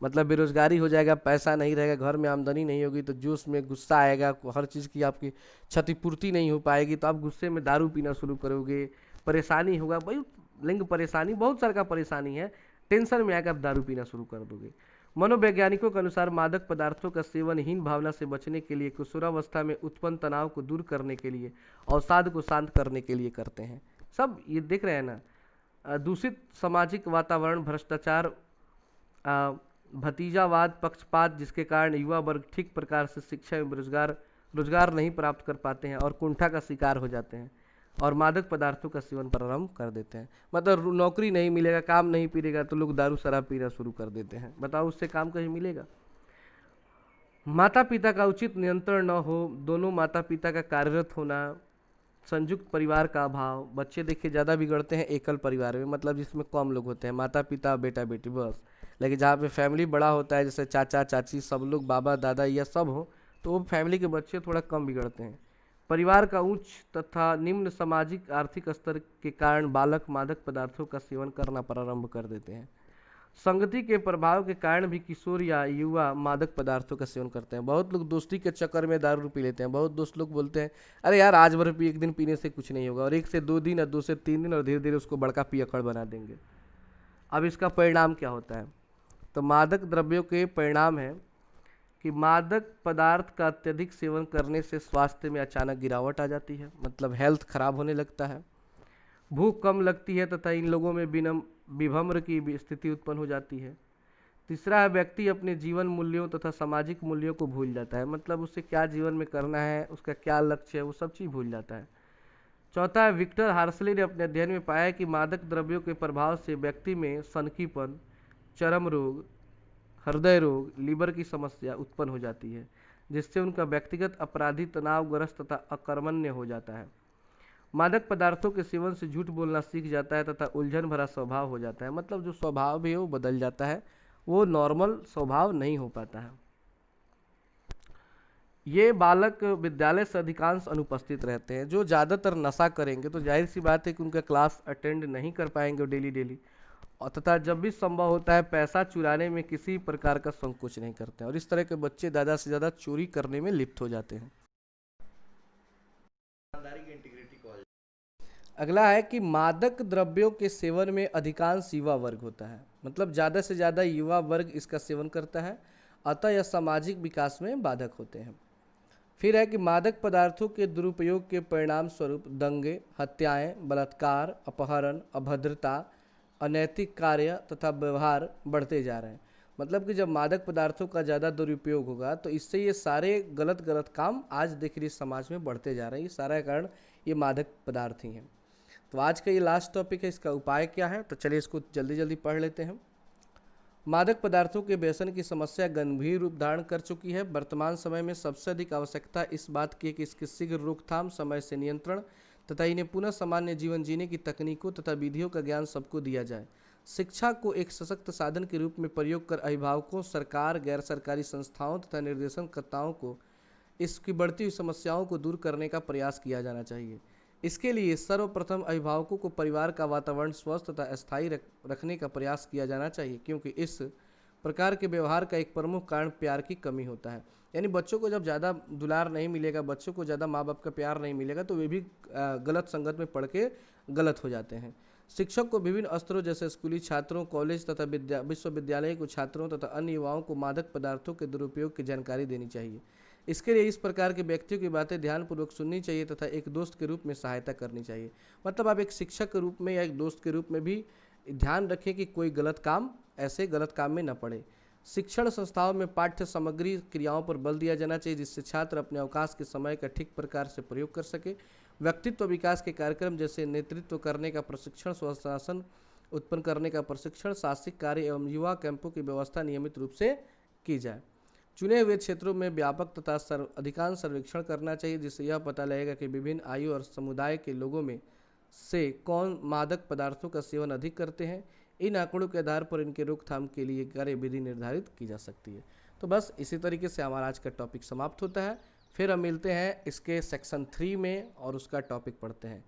मतलब बेरोजगारी हो जाएगा, पैसा नहीं रहेगा, घर में आमदनी नहीं होगी तो जोश में गुस्सा आएगा, हर चीज़ की आपकी क्षतिपूर्ति नहीं हो पाएगी तो आप गुस्से में दारू पीना शुरू करोगे। परेशानी होगा भाई, लिंग परेशानी, बहुत सारा का परेशानी है, टेंशन में आकर आप दारू पीना शुरू कर दोगे। मनोवैज्ञानिकों के अनुसार मादक पदार्थों का सेवन हीन भावना से बचने के लिए, किशोरावस्था में उत्पन्न तनाव को दूर करने के लिए, अवसाद को शांत करने के लिए करते हैं। सब ये देख रहे हैं ना, दूषित सामाजिक वातावरण, भ्रष्टाचार, भतीजावाद, पक्षपात, जिसके कारण युवा वर्ग ठीक प्रकार से शिक्षा एवं रोजगार नहीं प्राप्त कर पाते हैं और कुंठा का शिकार हो जाते हैं और मादक पदार्थों का सेवन प्रारंभ कर देते हैं। मतलब नौकरी नहीं मिलेगा, काम नहीं पीएगा तो लोग दारू शराब पीना शुरू कर देते हैं। बताओ उससे काम कहीं मिलेगा। माता पिता का उचित नियंत्रण न हो, दोनों माता पिता का कार्यरत होना, संयुक्त परिवार का अभाव, बच्चे देखिए ज़्यादा बिगड़ते हैं एकल परिवार में, मतलब जिसमें कम लोग होते हैं, माता पिता बेटा बेटी बस। लेकिन जहाँ पे फैमिली बड़ा होता है, जैसे चाचा चाची सब लोग, बाबा दादा, यह सब हो, तो वो फैमिली के बच्चे थोड़ा कम बिगड़ते हैं। परिवार का उच्च तथा निम्न सामाजिक आर्थिक स्तर के कारण बालक मादक पदार्थों का सेवन करना प्रारंभ कर देते हैं। संगति के प्रभाव के कारण भी किशोर या युवा मादक पदार्थों का सेवन करते हैं। बहुत लोग दोस्ती के चक्कर में दारू पी लेते हैं। बहुत दोस्त लोग बोलते हैं अरे यार आज भर पी, एक दिन पीने से कुछ नहीं होगा, और 1 से 2 दिन और 2 से 3 दिन और धीरे धीरे उसको बड़का पियक्कड़ बना देंगे। अब इसका परिणाम क्या होता है, तो मादक द्रव्यों के परिणाम है कि मादक पदार्थ का अत्यधिक सेवन करने से स्वास्थ्य में अचानक गिरावट आ जाती है, मतलब हेल्थ खराब होने लगता है। भूख कम लगती है तथा इन लोगों में विभम्र की स्थिति उत्पन्न हो जाती है। तीसरा है व्यक्ति अपने जीवन मूल्यों तथा सामाजिक मूल्यों को भूल जाता है, मतलब उसे क्या जीवन में करना है, उसका क्या लक्ष्य है, वो सब चीज़ भूल जाता है। चौथा है विक्टर हार्सली ने अपने अध्ययन में पाया कि मादक द्रव्यों के प्रभाव से व्यक्ति में सनकीपन, चर्म रोग, हृदय रोग, लीवर की समस्या उत्पन्न हो जाती है, जिससे उनका व्यक्तिगत अपराधी तनावग्रस्त तथा अकर्मण्य हो जाता है। मादक पदार्थों के सेवन से झूठ बोलना सीख जाता है तथा उलझन भरा स्वभाव हो जाता है, मतलब जो स्वभाव भी है वो बदल जाता है, वो नॉर्मल स्वभाव नहीं हो पाता है। ये बालक विद्यालय से अधिकांश अनुपस्थित रहते हैं। जो ज़्यादातर नशा करेंगे तो जाहिर सी बात है कि उनका क्लास अटेंड नहीं कर पाएंगे डेली डेली, और तथा जब भी संभव होता है पैसा चुराने में किसी प्रकार का संकोच नहीं करते हैं, और इस तरह के बच्चे ज़्यादा से ज़्यादा चोरी करने में लिप्त हो जाते हैं। अगला है कि मादक द्रव्यों के सेवन में अधिकांश युवा वर्ग होता है, मतलब ज़्यादा से ज़्यादा युवा वर्ग इसका सेवन करता है, अतः यह सामाजिक विकास में बाधक होते हैं। फिर है कि मादक पदार्थों के दुरुपयोग के परिणाम स्वरूप दंगे, हत्याएं, बलात्कार, अपहरण, अभद्रता, अनैतिक कार्य तथा व्यवहार बढ़ते जा रहे हैं। मतलब कि जब मादक पदार्थों का ज़्यादा दुरुपयोग होगा तो इससे ये सारे गलत गलत काम आज देख रही समाज में बढ़ते जा रहे हैं, ये सारा कारण ये मादक पदार्थ ही हैं। तो आज का ये लास्ट टॉपिक है, इसका उपाय क्या है, तो चलिए इसको जल्दी जल्दी पढ़ लेते हैं। मादक पदार्थों के व्यसन की समस्या गंभीर रूप धारण कर चुकी है। वर्तमान समय में सबसे अधिक आवश्यकता इस बात की है कि इसकी शीघ्र रोकथाम, समय से नियंत्रण तथा इन्हें पुनः सामान्य जीवन जीने की तकनीकों तथा विधियों का ज्ञान सबको दिया जाए। शिक्षा को एक सशक्त साधन के रूप में प्रयोग कर अभिभावकों, सरकार, गैर सरकारी संस्थाओं तथा निर्देशनकर्ताओं को इसकी बढ़ती हुई समस्याओं को दूर करने का प्रयास किया जाना चाहिए। इसके लिए सर्वप्रथम अभिभावकों को परिवार का वातावरण स्वस्थ तथा अस्थायी रखने का प्रयास किया जाना चाहिए, क्योंकि इस प्रकार के व्यवहार का एक प्रमुख कारण प्यार की कमी होता है। यानी बच्चों को जब ज़्यादा दुलार नहीं मिलेगा, बच्चों को ज़्यादा माँ बाप का प्यार नहीं मिलेगा, तो वे भी गलत संगत में पढ़ के गलत हो जाते हैं। शिक्षक को विभिन्न स्तरों जैसे स्कूली छात्रों, कॉलेज तथा विश्वविद्यालय के छात्रों तथा अन्य युवाओं को मादक पदार्थों के दुरुपयोग की जानकारी देनी चाहिए। इसके लिए इस प्रकार के व्यक्तियों की बातें ध्यानपूर्वक सुननी चाहिए तथा एक दोस्त के रूप में सहायता करनी चाहिए। मतलब आप एक शिक्षक के रूप में या एक दोस्त के रूप में भी ध्यान रखें कि कोई गलत काम, ऐसे गलत काम में न पड़े। शिक्षण संस्थाओं में पाठ्य सामग्री क्रियाओं पर बल दिया जाना चाहिए, जिससे छात्र अपने अवकाश के समय का ठीक प्रकार से प्रयोग कर सके। व्यक्तित्व विकास के कार्यक्रम जैसे नेतृत्व करने का प्रशिक्षण, स्वशासन उत्पन्न करने का प्रशिक्षण, साहसिक कार्य एवं युवा कैंपों की व्यवस्था नियमित रूप से की जाए। चुने हुए क्षेत्रों में व्यापक तथा अधिकांश सर्वेक्षण करना चाहिए, जिससे यह पता लगेगा कि विभिन्न आयु और समुदाय के लोगों में से कौन मादक पदार्थों का सेवन अधिक करते हैं। इन आंकड़ों के आधार पर इनके रोकथाम के लिए कार्यविधि निर्धारित की जा सकती है। तो बस इसी तरीके से हमारा आज का टॉपिक समाप्त होता है। फिर हम मिलते हैं इसके सेक्शन 3 में और उसका टॉपिक पढ़ते हैं।